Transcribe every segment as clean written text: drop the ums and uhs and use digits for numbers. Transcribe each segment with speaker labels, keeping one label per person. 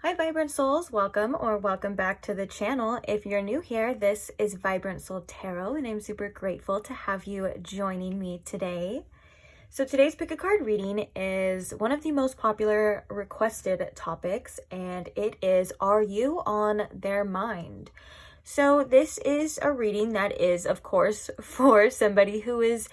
Speaker 1: Hi Vibrant Souls, welcome or welcome back to the channel. If you're new here, this is Vibrant Soul Tarot and I'm super grateful to have you joining me today. So today's pick a card reading is one of the most popular requested topics, and it is, are you on their mind? So this is a reading that is, of course, for somebody who is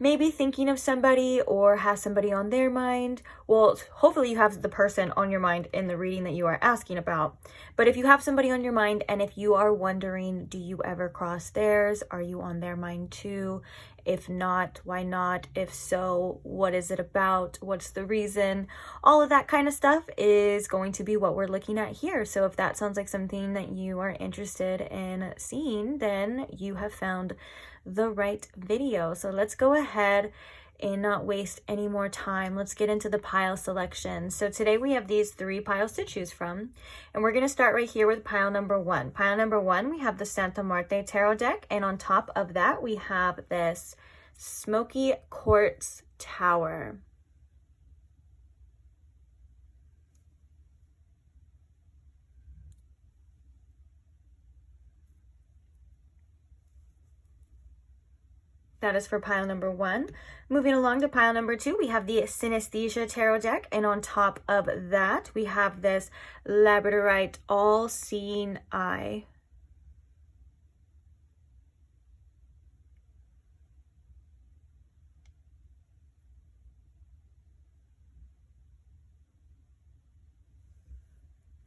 Speaker 1: maybe thinking of somebody or has somebody on their mind. Well, hopefully you have the person on your mind in the reading that you are asking about. But if you have somebody on your mind and if you are wondering, do you ever cross theirs? Are you on their mind too? If not, why not? If so, what is it about? What's the reason? All of that kind of stuff is going to be what we're looking at here. So if that sounds like something that you are interested in seeing, then you have found the right video. So let's go ahead and not waste any more time. Let's get into the pile selection. So today we have these 3 piles to choose from, and we're going to start right here with pile number 1. Pile number 1, we have the Santa Muerte tarot deck, and on top of that we have this smoky quartz tower. That is for pile number 1. Moving along to pile number 2, we have the Synesthesia tarot deck, and on top of that, we have this labradorite all-seeing eye.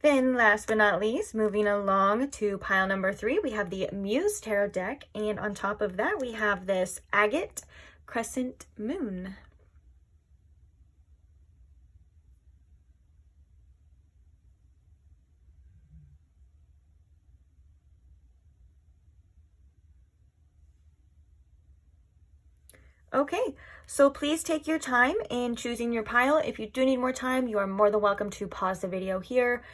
Speaker 1: Then last but not least, moving along to pile number 3, we have the Muse tarot deck, and on top of that we have this agate crescent moon. Okay, so please take your time in choosing your pile. If you do need more time, you are more than welcome to pause the video here.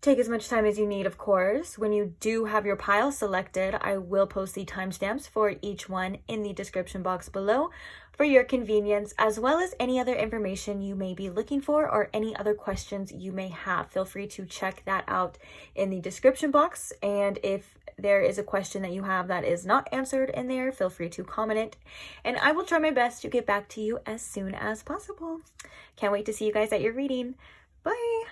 Speaker 1: Take as much time as you need, of course. When you do have your pile selected, I will post the timestamps for each one in the description box below for your convenience, as well as any other information you may be looking for or any other questions you may have. Feel free to check that out in the description box. And if there is a question that you have that is not answered in there, feel free to comment it, and I will try my best to get back to you as soon as possible. Can't wait to see you guys at your reading. Bye!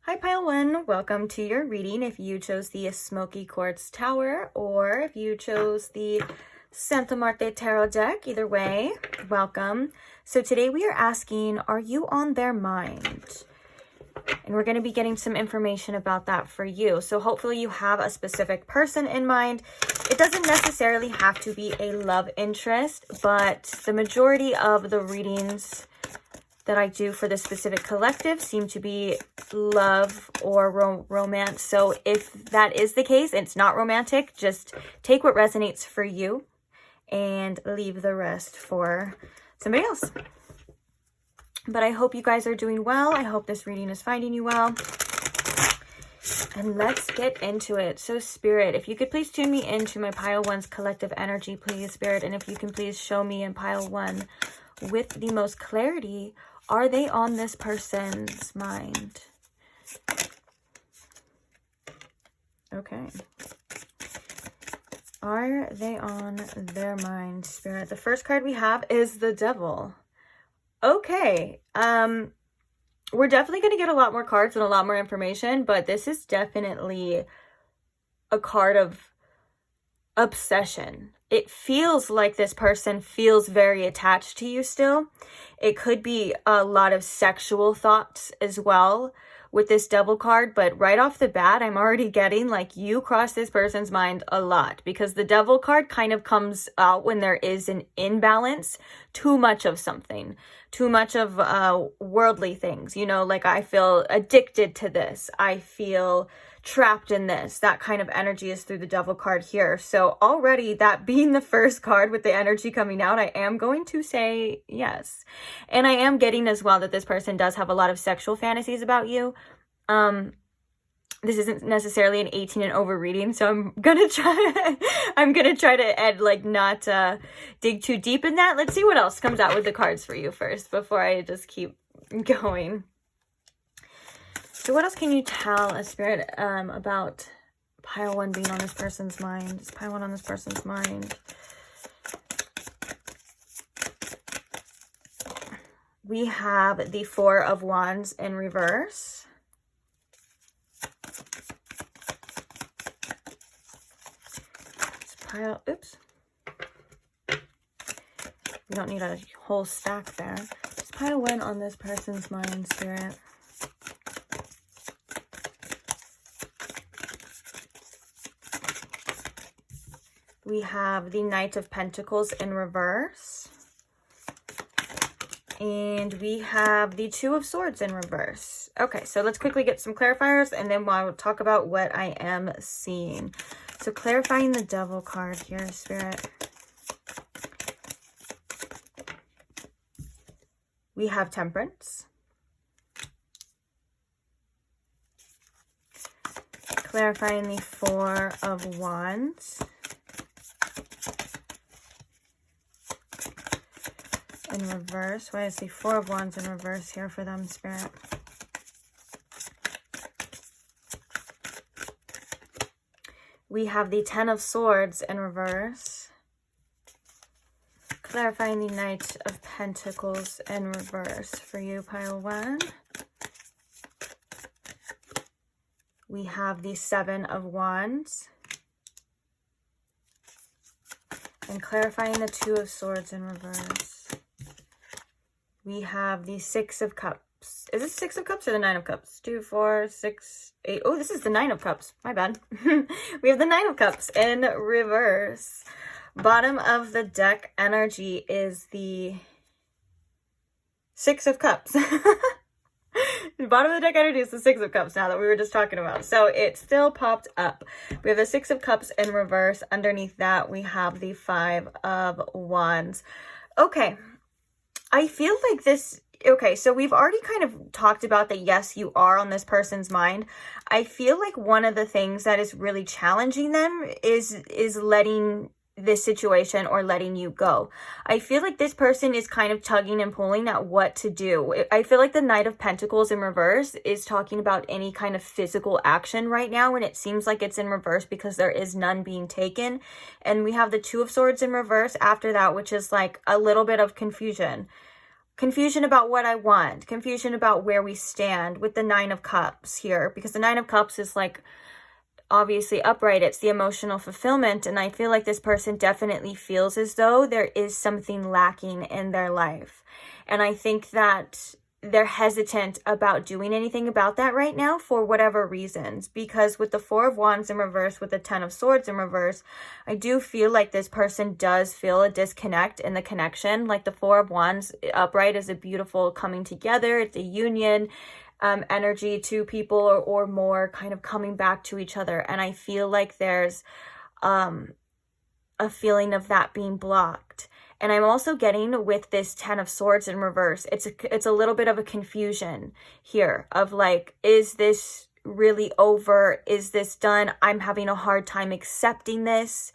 Speaker 1: Hi pile 1, welcome to your reading. If you chose the Smoky Quartz Tower or if you chose the Santa Muerte Tarot deck, either way, welcome. So today we are asking, are you on their mind? And we're going to be getting some information about that for you. So hopefully you have a specific person in mind. It doesn't necessarily have to be a love interest, but the majority of the readings that I do for this specific collective seem to be love or romance. So if that is the case, it's not romantic, just take what resonates for you and leave the rest for somebody else. But I hope you guys are doing well. I hope this reading is finding you well. And let's get into it. So Spirit, if you could please tune me into my pile 1's collective energy, please, Spirit. And if you can please show me in pile 1 with the most clarity, are they on this person's mind? Okay. Are they on their mind, Spirit? The first card we have is the Devil. Okay. We're definitely going to get a lot more cards and a lot more information, but this is definitely a card of obsession. It feels like this person feels very attached to you still. It could be a lot of sexual thoughts as well with this Devil card, but right off the bat, I'm already getting like you cross this person's mind a lot, because the Devil card kind of comes out when there is an imbalance, too much of something, too much of worldly things, you know, like I feel addicted to this, I feel trapped in this. That kind of energy is through the Devil card here. So already, that being the first card with the energy coming out, I am going to say yes. And I am getting as well that this person does have a lot of sexual fantasies about you. This isn't necessarily an 18 and over reading, so I'm gonna try to not dig too deep in that. Let's see what else comes out with the cards for you first before I just keep going. So what else can you tell a spirit about pile 1 being on this person's mind? Is pile 1 on this person's mind? We have the 4 of Wands in reverse. Let's pile, oops. We don't need a whole stack there. Just pile 1 on this person's mind, spirit. We have the Knight of Pentacles in reverse. And we have the 2 of Swords in reverse. Okay, so let's quickly get some clarifiers and then we'll talk about what I am seeing. So clarifying the Devil card here, Spirit. We have Temperance. Clarifying the 4 of Wands. In reverse. Why is the 4 of Wands in reverse here for them, Spirit? We have the 10 of Swords in reverse. Clarifying the Knight of Pentacles in reverse for you, pile 1. We have the 7 of Wands. And clarifying the 2 of Swords in reverse. We have the 6 of Cups. Is this 6 of Cups or the 9 of Cups? 2, 4, 6, 8. Oh, this is the 9 of Cups. My bad. We have the 9 of Cups in reverse. Bottom of the deck energy is the 6 of Cups. The bottom of the deck energy is the 6 of Cups now that we were just talking about. So it still popped up. We have the 6 of Cups in reverse. Underneath that, we have the 5 of Wands. Okay. I feel like this, okay, so we've already kind of talked about that, yes, you are on this person's mind. I feel like one of the things that is really challenging them is letting this situation or letting you go. I feel like this person is kind of tugging and pulling at what to do. I feel like the Knight of Pentacles in reverse is talking about any kind of physical action right now, and it seems like it's in reverse because there is none being taken. And we have the 2 of Swords in reverse after that, which is like a little bit of confusion. Confusion about what I want. Confusion about where we stand with the 9 of Cups here, because the 9 of Cups is like obviously upright. It's the emotional fulfillment, and I feel like this person definitely feels as though there is something lacking in their life, and I think that they're hesitant about doing anything about that right now for whatever reasons, because with the 4 of Wands in reverse, with the 10 of Swords in reverse, I do feel like this person does feel a disconnect in the connection. Like the 4 of Wands upright is a beautiful coming together. It's a union energy, 2 people or more kind of coming back to each other. And I feel like there's a feeling of that being blocked. And I'm also getting with this 10 of Swords in reverse, it's a little bit of a confusion here of like, is this really over? Is this done? I'm having a hard time accepting this.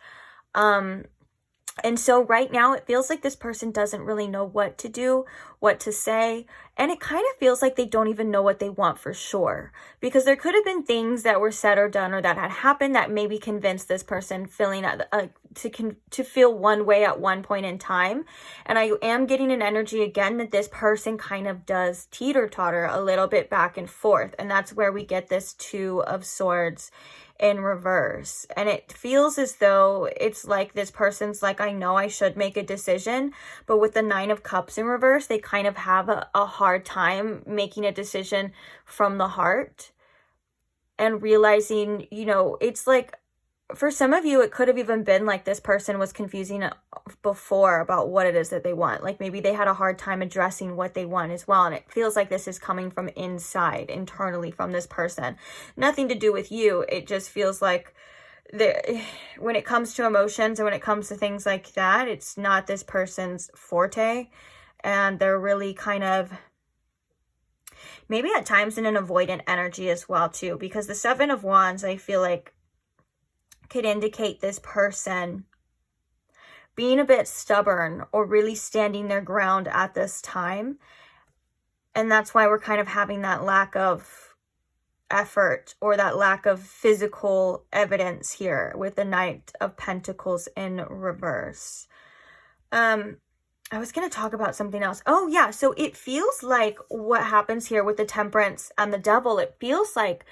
Speaker 1: And so right now it feels like this person doesn't really know what to do, what to say. And it kind of feels like they don't even know what they want for sure. Because there could have been things that were said or done or that had happened that maybe convinced this person feeling to feel one way at one point in time. And I am getting an energy again that this person kind of does teeter-totter a little bit back and forth. And that's where we get this 2 of Swords in reverse. And it feels as though it's like this person's like, I know I should make a decision, but with the 9 of Cups in reverse, they kind of have a hard time making a decision from the heart and realizing, you know, it's like, for some of you, it could have even been like this person was confusing before about what it is that they want. Like maybe they had a hard time addressing what they want as well. And it feels like this is coming from inside, internally from this person. Nothing to do with you. It just feels like when it comes to emotions and when it comes to things like that, it's not this person's forte. And they're really kind of maybe at times in an avoidant energy as well too. Because the 7 of Wands, I feel like, could indicate this person being a bit stubborn or really standing their ground at this time. And that's why we're kind of having that lack of effort or that lack of physical evidence here with the Knight of Pentacles in reverse. I was going to talk about something else. Oh yeah, so it feels like what happens here with the Temperance and the Devil, it feels like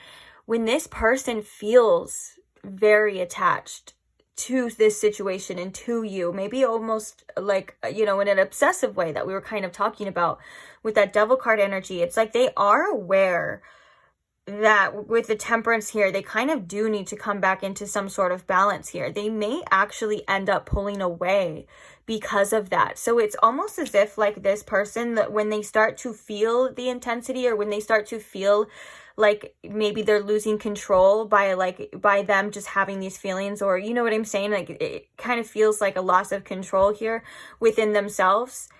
Speaker 1: when this person feels very attached to this situation and to you, maybe almost like, you know, in an obsessive way that we were kind of talking about with that Devil card energy, it's like they are aware that with the Temperance here, they kind of do need to come back into some sort of balance here. They may actually end up pulling away because of that. So it's almost as if like this person, that when they start to feel the intensity, or when they start to feel like maybe they're losing control by them just having these feelings, or you know what I'm saying? Like it kind of feels like a loss of control here within themselves.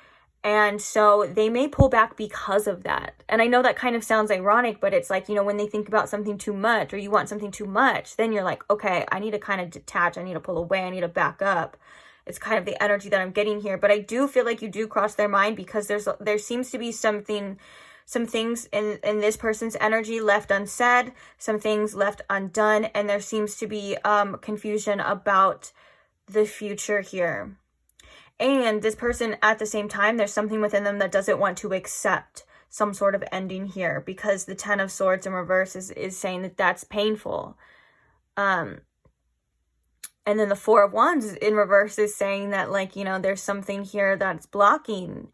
Speaker 1: And so they may pull back because of that. And I know that kind of sounds ironic, but it's like, you know, when they think about something too much, or you want something too much, then you're like, okay, I need to kind of detach. I need to pull away. I need to back up. It's kind of the energy that I'm getting here. But I do feel like you do cross their mind, because there seems to be some things in this person's energy left unsaid, some things left undone. And there seems to be confusion about the future here. And this person, at the same time, there's something within them that doesn't want to accept some sort of ending here, because the Ten of Swords in reverse is saying that that's painful. And then the Four of Wands in reverse is saying that, like, you know, there's something here that's blocking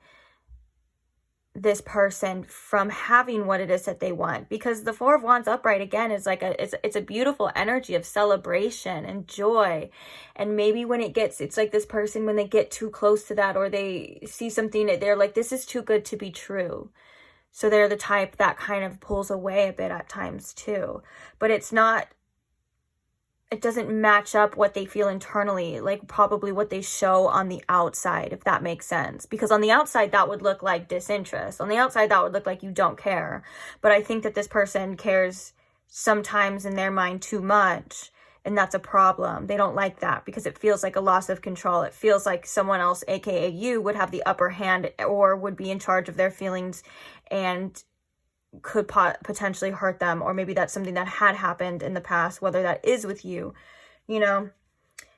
Speaker 1: this person from having what it is that they want, because the Four of Wands upright again is like it's a beautiful energy of celebration and joy. And maybe when it's like this person, when they get too close to that, or they see something that they're like, this is too good to be true. So they're the type that kind of pulls away a bit at times too, but it doesn't match up what they feel internally, like probably what they show on the outside, if that makes sense. Because on the outside, that would look like disinterest. On the outside, that would look like you don't care. But I think that this person cares sometimes in their mind too much, and that's a problem. They don't like that, because it feels like a loss of control. It feels like someone else, aka you, would have the upper hand, or would be in charge of their feelings and could potentially hurt them. Or maybe that's something that had happened in the past, whether that is with you, you know.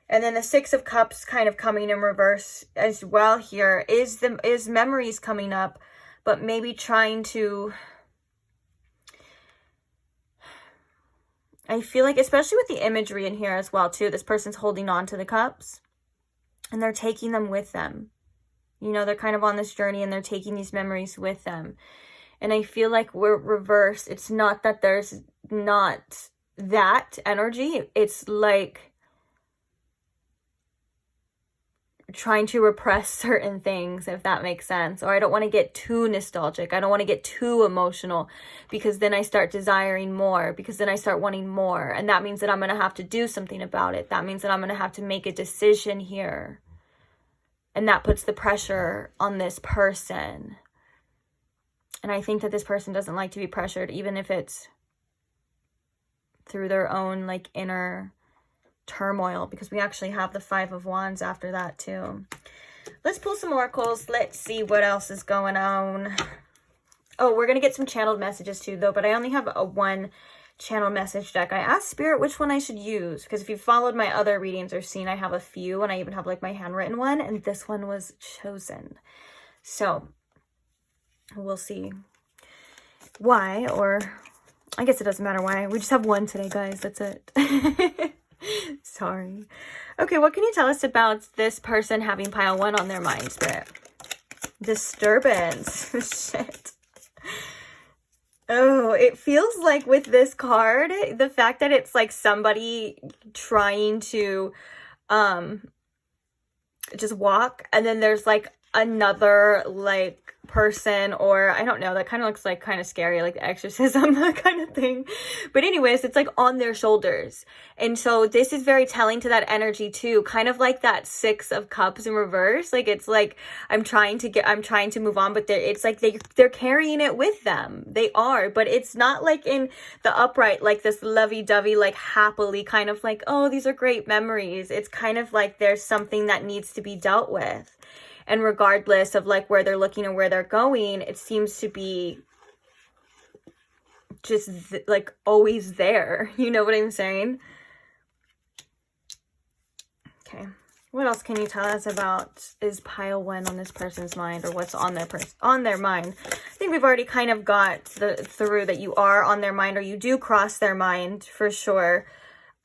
Speaker 1: And then the Six of Cups kind of coming in reverse as well here is memories coming up, but maybe trying to, I feel like, especially with the imagery in here as well too, this person's holding on to the cups and they're taking them with them. You know, they're kind of on this journey and they're taking these memories with them. And I feel like we're reversed. It's not that there's not that energy. It's like trying to repress certain things, if that makes sense. Or I don't want to get too nostalgic. I don't want to get too emotional, because then I start desiring more, because then I start wanting more. And that means that I'm going to have to do something about it. That means that I'm going to have to make a decision here. And that puts the pressure on this person. And I think that this person doesn't like to be pressured, even if it's through their own like inner turmoil, because we actually have the Five of Wands after that too. Let's pull some oracles. Let's see what else is going on. Oh, we're going to get some channeled messages too, though, but I only have a one channel message deck. I asked Spirit which one I should use, because if you followed my other readings or seen, I have a few, and I even have like my handwritten one, and this one was chosen. So we'll see why, or I guess it doesn't matter why. We just have one today, guys. That's it. Sorry. Okay, what can you tell us about this person having pile one on their mind, Spirit? Disturbance. Shit. Oh, it feels like with this card, the fact that it's like somebody trying to just walk, and then there's like another like person, or I don't know, that kind of looks like kind of scary, like the exorcism, that kind of thing. But anyways, it's like on their shoulders. And so this is very telling to that energy too, kind of like that Six of Cups in reverse. Like it's like I'm trying to move on, but it's like they're carrying it with them. They are, but it's not like in the upright, like this lovey-dovey, like happily kind of like, oh, these are great memories. It's kind of like there's something that needs to be dealt with. And regardless of like where they're looking or where they're going, it seems to be just like always there. You know what I'm saying? Okay. What else can you tell us about is pile 1 on this person's mind, or what's on their mind? I think we've already kind of got through that you are on their mind, or you do cross their mind for sure.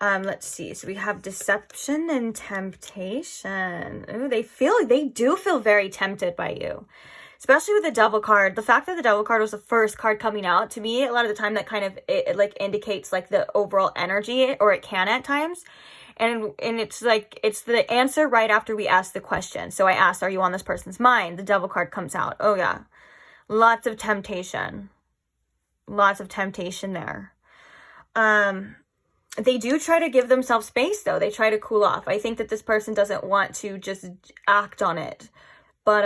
Speaker 1: Let's see. So we have deception and temptation. Ooh, they do feel very tempted by you, especially with the Devil card. The fact that the Devil card was the first card coming out, to me, a lot of the time that kind of it like indicates like the overall energy, or it can at times. And it's like, it's the answer right after we ask the question. So I asked, are you on this person's mind? The Devil card comes out. Oh yeah. Lots of temptation. Lots of temptation there. They do try to give themselves space though. They try to cool off. I think that this person doesn't want to just act on it. But,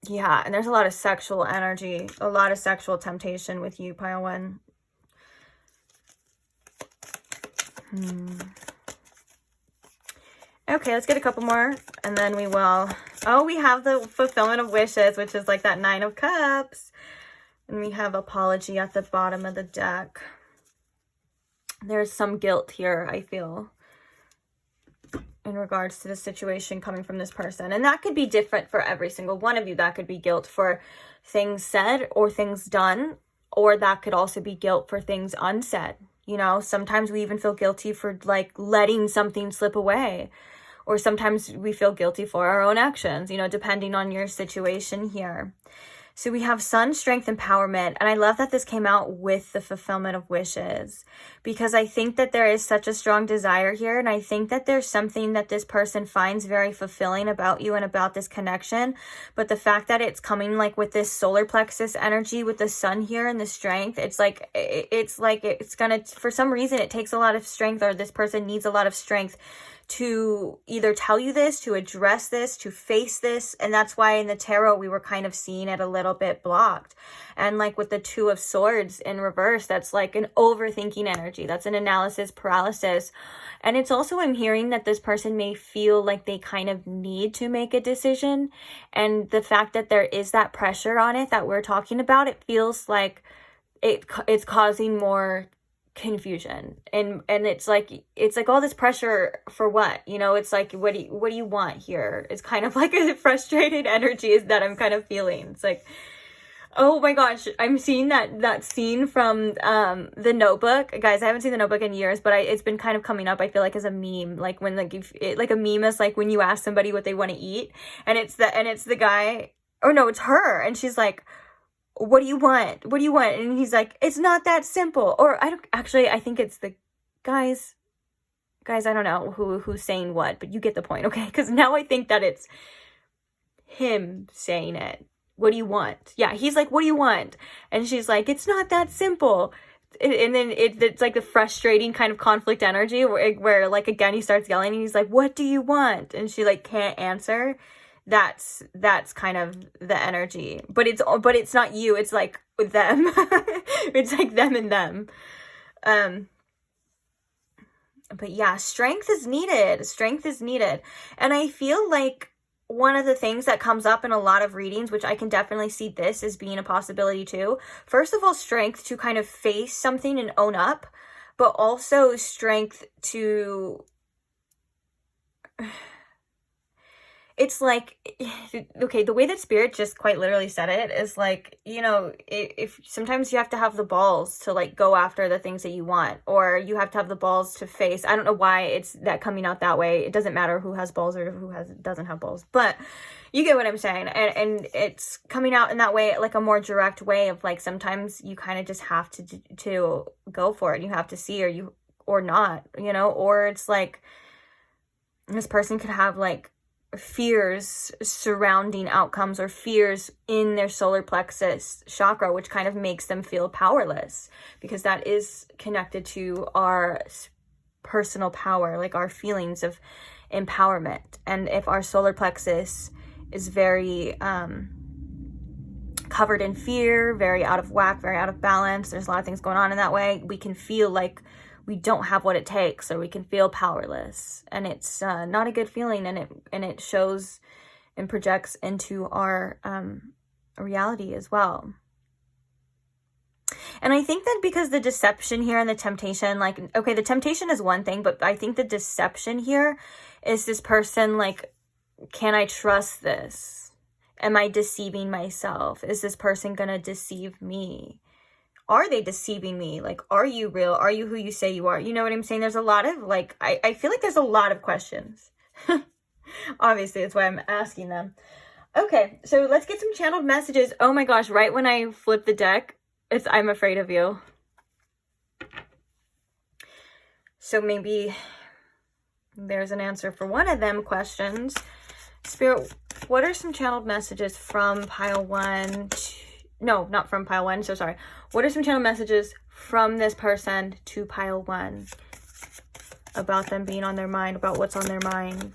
Speaker 1: yeah, and there's a lot of sexual energy, a lot of sexual temptation with you, pile 1. Okay, let's get a couple more, and then we will... Oh, we have the fulfillment of wishes, which is like that 9 of Cups. And we have apology at the bottom of the deck. There's some guilt here, I feel, in regards to the situation coming from this person. And that could be different for every single one of you. That could be guilt for things said or things done, or that could also be guilt for things unsaid. You know, sometimes we even feel guilty for like letting something slip away, or sometimes we feel guilty for our own actions, you know, depending on your situation here. So we have Sun, Strength, Empowerment. And I love that this came out with the fulfillment of wishes, because I think that there is such a strong desire here. And I think that there's something that this person finds very fulfilling about you and about this connection. But the fact that it's coming like with this solar plexus energy with the Sun here and the strength, it's gonna, for some reason, it takes a lot of strength, or this person needs a lot of strength to either tell you this, to address this, to face this. And that's why in the tarot we were kind of seeing it a little bit blocked. And like with the 2 of Swords in reverse, that's like an overthinking energy. That's an analysis paralysis. And it's also, I'm hearing that this person may feel like they kind of need to make a decision. And the fact that there is that pressure on it that we're talking about, it feels like it's causing more confusion, and it's like all this pressure for what, you know? It's like, what do you want here? It's kind of like a frustrated energy is that I'm kind of feeling. It's like, oh my gosh, I'm seeing that scene from the Notebook. Guys, I haven't seen the Notebook in years, but it's been kind of coming up, I feel like, as a meme. Like when like a meme is like when you ask somebody what they want to eat, and it's the guy, or no, it's her, and she's like, what do you want? What do you want? And he's like, it's not that simple. Or I think it's the guys, I don't know who's saying what, but you get the point, okay? Because now I think that it's him saying it. What do you want? Yeah, he's like, what do you want? And she's like, it's not that simple. And then it's like the frustrating kind of conflict energy where like, again, he starts yelling and he's like, what do you want? And she like can't answer. That's kind of the energy, but it's not you. It's like them. It's like them and them. But yeah, strength is needed. Strength is needed. And I feel like one of the things that comes up in a lot of readings, which I can definitely see this as being a possibility too. First of all, strength to kind of face something and own up, but also strength to... It's like, okay, the way that Spirit just quite literally said it is like, you know, if sometimes you have to have the balls to like go after the things that you want, or you have to have the balls to face. I don't know why it's that coming out that way. It doesn't matter who has balls or who doesn't have balls, but you get what I'm saying. And it's coming out in that way, like a more direct way of like, sometimes you kind of just have to go for it. You have to see or not, you know, or it's like this person could have like fears surrounding outcomes, or fears in their solar plexus chakra, which kind of makes them feel powerless, because that is connected to our personal power, like our feelings of empowerment. And if our solar plexus is very covered in fear, very out of whack, very out of balance, there's a lot of things going on in that way, we can feel like we don't have what it takes, or we can feel powerless, and it's not a good feeling, and it shows and projects into our reality as well. And I think that because the deception here and the temptation, like, okay, the temptation is one thing, but I think the deception here is this person like, can I trust this? Am I deceiving myself? Is this person gonna deceive me? Are they deceiving me? Like, are you real? Are you who you say you are? You know what I'm saying? There's a lot of, like, I feel like there's a lot of questions. Obviously, that's why I'm asking them. Okay, so let's get some channeled messages. Oh my gosh, right when I flip the deck, it's I'm afraid of you. So maybe there's an answer for one of them questions. Spirit, what are some channeled messages from pile 1 to... No, not from pile 1, so sorry. What are some channel messages from this person to pile 1 about them being on their mind, about what's on their mind?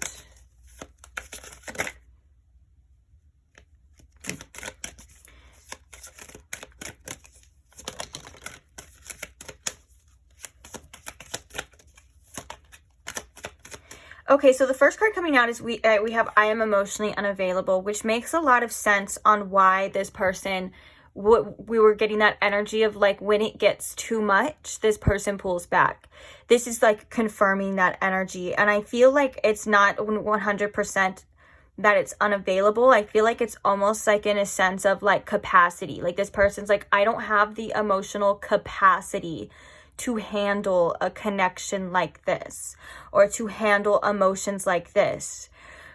Speaker 1: Okay, so the first card coming out is we have I am emotionally unavailable, which makes a lot of sense on why this person, we were getting that energy of like when it gets too much, this person pulls back. This is like confirming that energy. And I feel like it's not 100% that it's unavailable. I feel like it's almost like in a sense of like capacity. Like this person's like, I don't have the emotional capacity to handle a connection like this, or to handle emotions like this,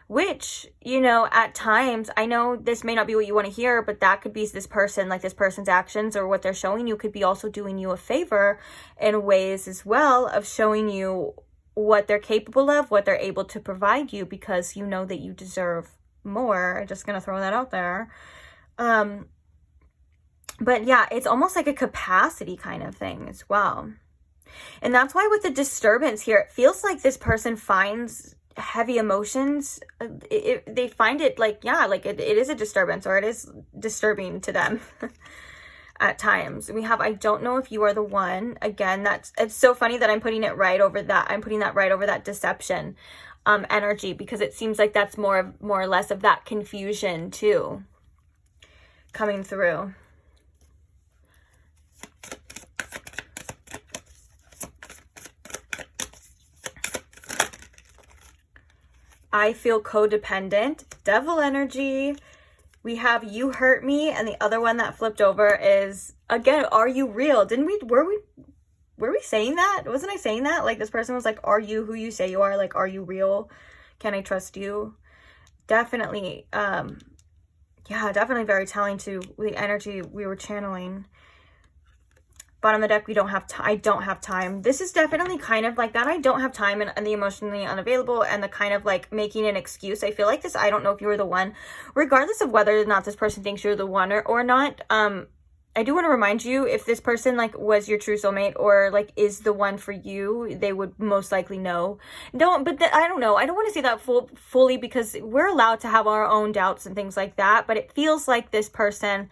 Speaker 1: which, you know, at times, I know this may not be what you want to hear, but that could be this person, like this person's actions or what they're showing you could be also doing you a favor in ways as well of showing you what they're capable of, what they're able to provide you, because you know that you deserve more. I'm just going to throw that out there. But yeah, it's almost like a capacity kind of thing as well. And that's why with the disturbance here, it feels like this person finds heavy emotions. They find it like, yeah, like it is a disturbance, or it is disturbing to them at times. We have, I don't know if you are the one. Again, it's so funny that I'm putting it right over that. I'm putting that right over that deception energy, because it seems like that's more or less of that confusion too coming through. I feel codependent, devil energy. We have you hurt me, and the other one that flipped over is, again, are you real? Were we saying that? Wasn't I saying that? Like this person was like, are you who you say you are? Like, are you real? Can I trust you? Definitely, yeah, definitely very telling to the energy we were channeling. Bottom of the deck, we don't have I don't have time. This is definitely kind of like that. I don't have time, and the emotionally unavailable, and the kind of like making an excuse. I feel like this, I don't know if you were the one, regardless of whether or not this person thinks you're the one or not. I do want to remind you, if this person like was your true soulmate or like is the one for you, they would most likely know. I don't know. I don't want to say that fully, because we're allowed to have our own doubts and things like that. But it feels like this person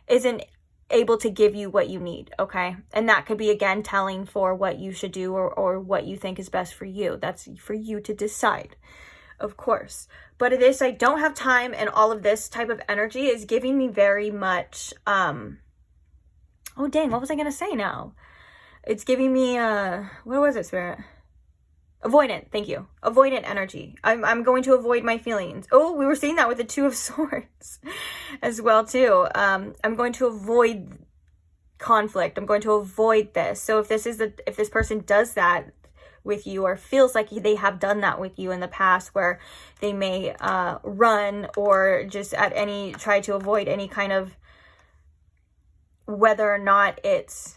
Speaker 1: isn't able to give you what you need, okay? And that could be, again, telling for what you should do, or what you think is best for you. That's for you to decide, of course. But it is, I don't have time, and all of this type of energy is giving me very much, oh dang, what was I gonna say now? It's giving me, what was it, Spirit? Avoidant, thank you. Avoidant energy. I'm going to avoid my feelings. Oh, we were seeing that with the Two of Swords as well too. I'm going to avoid conflict. I'm going to avoid this. So if this person does that with you, or feels like they have done that with you in the past, where they may run, or just try to avoid any kind of, whether or not it's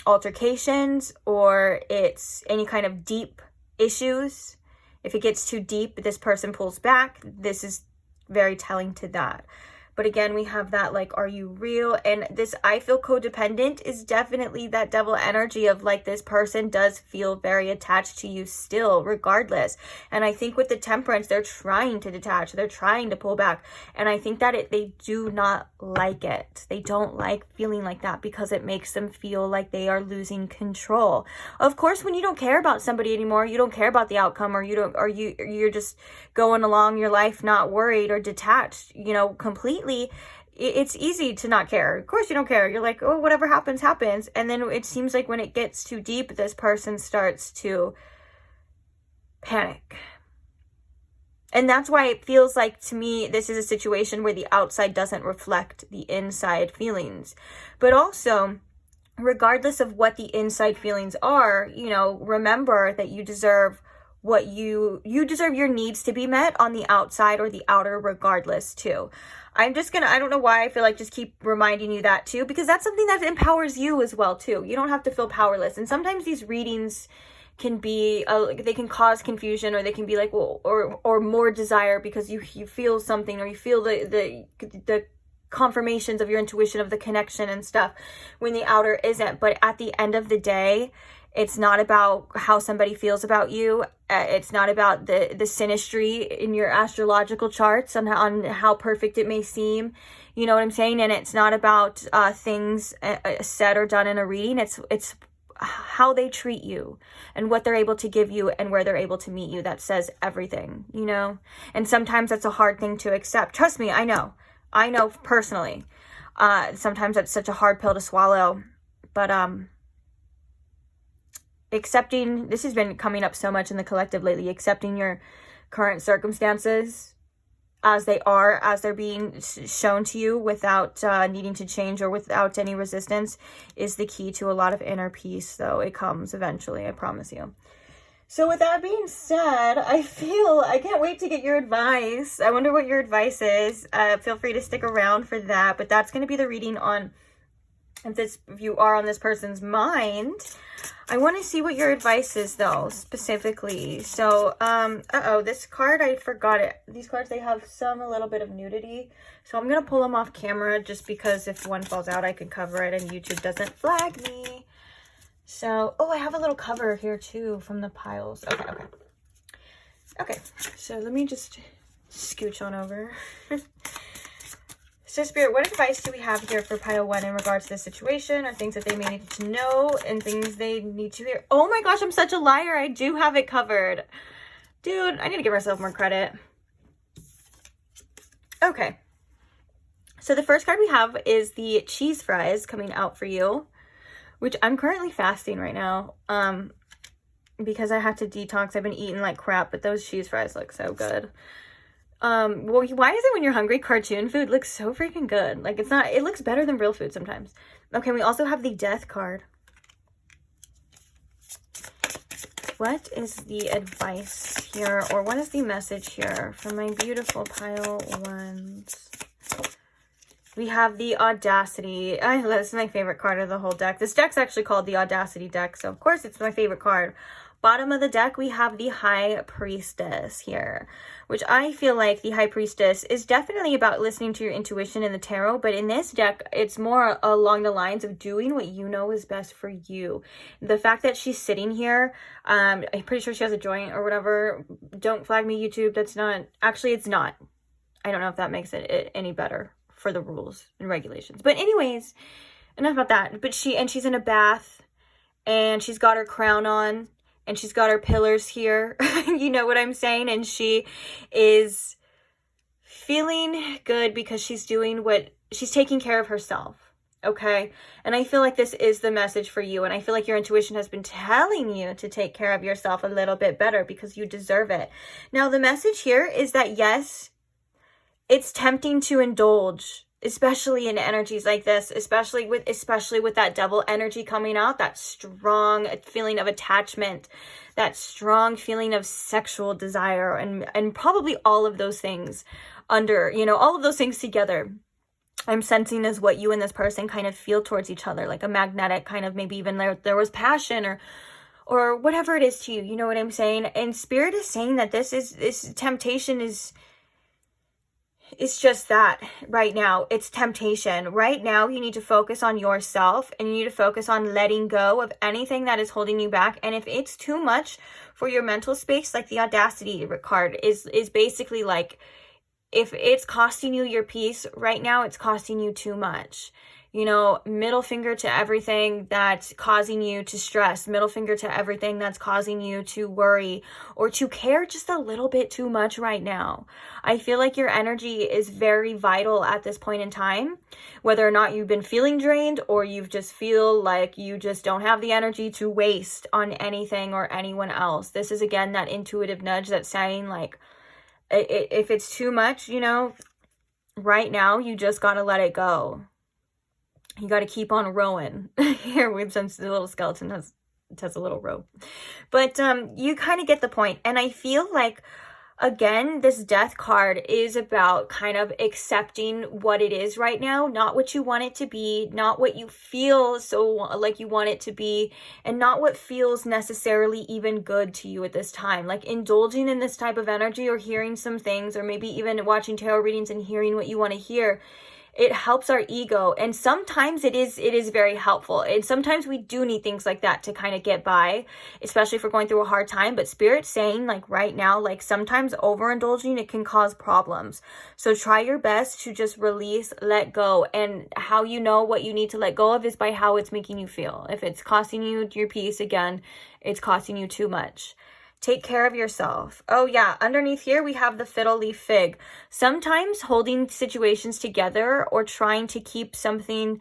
Speaker 1: altercations or it's any kind of deep issues. If it gets too deep, this person pulls back. This is very telling to that. But again, we have that, like, are you real? And this, I feel codependent, is definitely that devil energy of, like, this person does feel very attached to you still, regardless. And I think with the Temperance, they're trying to detach. They're trying to pull back. And I think that they do not like it. They don't like feeling like that, because it makes them feel like they are losing control. Of course, when you don't care about somebody anymore, you don't care about the outcome, or you're just going along your life not worried or detached, you know, completely, it's easy to not care. Of course you don't care. You're like, oh, whatever happens, happens. And then it seems like when it gets too deep, this person starts to panic. And that's why it feels like, to me, this is a situation where the outside doesn't reflect the inside feelings. But also, regardless of what the inside feelings are, you know, remember that you deserve what you deserve your needs to be met on the outside or the outer, regardless too. I don't know why I feel like just keep reminding you that too, because that's something that empowers you as well too. You don't have to feel powerless. And sometimes these readings can be they can cause confusion, or they can be like, well, or more desire because you feel something, or you feel the confirmations of your intuition, of the connection and stuff, when the outer isn't. But at the end of the day, it's not about how somebody feels about you. It's not about the synastry in your astrological charts on how perfect it may seem. You know what I'm saying? And it's not about things said or done in a reading. It's how they treat you and what they're able to give you and where they're able to meet you. That says everything, you know? And sometimes that's a hard thing to accept. Trust me, I know personally. Sometimes that's such a hard pill to swallow. But accepting, this has been coming up so much in the collective lately, accepting your current circumstances as they are, as they're being shown to you, without needing to change or without any resistance, is the key to a lot of inner peace. Though it comes eventually, I promise you. So with that being said, I can't wait to get your advice. I wonder what your advice is. Feel free to stick around for that. But that's going to be the reading on, if you are on this person's mind. I want to see what your advice is, though, specifically. So, this card, I forgot it. These cards, they have a little bit of nudity. So I'm going to pull them off camera just because if one falls out, I can cover it and YouTube doesn't flag me. So, I have a little cover here, too, from the piles. Okay, so let me just scooch on over. So, Spirit, what advice do we have here for pile 1 in regards to this situation, or things that they may need to know and things they need to hear? Oh my gosh, I'm such a liar. I do have it covered. Dude, I need to give myself more credit. Okay. So the first card we have is the cheese fries coming out for you, which I'm currently fasting right now because I had to detox. I've been eating like crap, but those cheese fries look so good. Well, why is it when you're hungry, cartoon food looks so freaking good? Like, it looks better than real food sometimes. Okay, we also have the death card. What is the advice here, or what is the message here for my beautiful pile 1s? We have the audacity. This is my favorite card of the whole deck. This deck's actually called the Audacity deck, so of course it's my favorite card. Bottom of the deck, we have the High Priestess here, which I feel like the High Priestess is definitely about listening to your intuition in the tarot, but in this deck, it's more along the lines of doing what you know is best for you. The fact that she's sitting here, I'm pretty sure she has a joint or whatever. Don't flag me, YouTube. That's not, actually, it's not. I don't know if that makes it any better for the rules and regulations. But anyways, enough about that. But she's in a bath, and she's got her crown on, and she's got her pillars here. You know what I'm saying? And she is feeling good because she's taking care of herself. Okay? And I feel like this is the message for you. And I feel like your intuition has been telling you to take care of yourself a little bit better because you deserve it. Now, the message here is that, yes, it's tempting to indulge, especially in energies like this, especially with that devil energy coming out, that strong feeling of attachment, that strong feeling of sexual desire, and probably all of those things all of those things together, I'm sensing is what you and this person kind of feel towards each other, like a magnetic kind of, maybe even there was passion or whatever it is to you. You know what I'm saying? And Spirit is saying that this temptation is, it's just that right now. It's temptation. Right now, you need to focus on yourself, and you need to focus on letting go of anything that is holding you back. And if it's too much for your mental space, like the Audacity card is basically like, if it's costing you your peace right now, it's costing you too much. You know, middle finger to everything that's causing you to stress, middle finger to everything that's causing you to worry or to care just a little bit too much right now. I feel like your energy is very vital at this point in time, whether or not you've been feeling drained or you just feel like you just don't have the energy to waste on anything or anyone else. This is again that intuitive nudge that's saying like, if it's too much, you know, right now you just got to let it go. You got to keep on rowing. Here with some little skeleton has a little rope. But you kind of get the point. And I feel like, again, this death card is about kind of accepting what it is right now, not what you want it to be, not what you feel so like you want it to be, and not what feels necessarily even good to you at this time. Like indulging in this type of energy or hearing some things, or maybe even watching tarot readings and hearing what you want to hear, it helps our ego. And sometimes it is very helpful. And sometimes we do need things like that to kind of get by, especially if we're going through a hard time. But Spirit's saying like right now, like sometimes overindulging, it can cause problems. So try your best to just release, let go. And how you know what you need to let go of is by how it's making you feel. If it's costing you your peace, again, it's costing you too much. Take care of yourself. Oh yeah, underneath here we have the fiddle leaf fig. Sometimes holding situations together or trying to keep something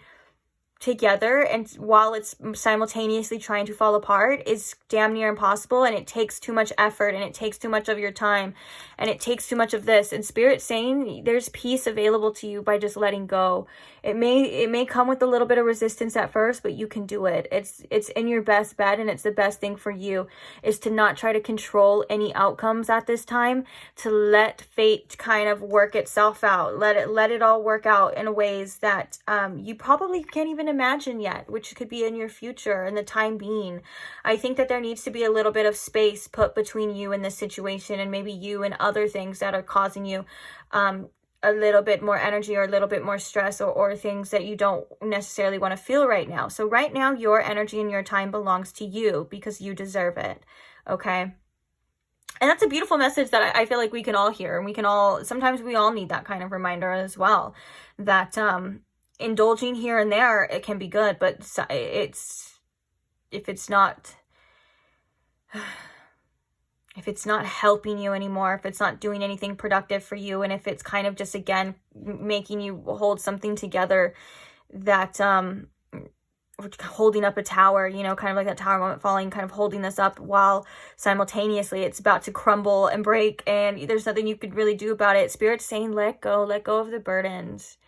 Speaker 1: together and while it's simultaneously trying to fall apart is damn near impossible, and it takes too much effort, and it takes too much of your time, and it takes too much of this. And Spirit's saying there's peace available to you by just letting go. It may come with a little bit of resistance at first, but you can do it. It's in your best bet, and it's the best thing for you is to not try to control any outcomes at this time, to let fate kind of work itself out. Let it all work out in ways that you probably can't even imagine yet, which could be in your future in the time being. I think that there needs to be a little bit of space put between you and this situation, and maybe you and other things that are causing you a little bit more energy or a little bit more stress, or things that you don't necessarily want to feel right now. So right now, your energy and your time belongs to you because you deserve it. Okay. And that's a beautiful message that I feel like we can all hear, and sometimes we all need that kind of reminder as well, that indulging here and there, it can be good, but if it's not helping you anymore, if it's not doing anything productive for you, and if it's kind of just, again, making you hold something together that, holding up a tower, you know, kind of like that tower moment falling, kind of holding this up while simultaneously it's about to crumble and break, and there's nothing you could really do about it. Spirit's saying, let go of the burdens.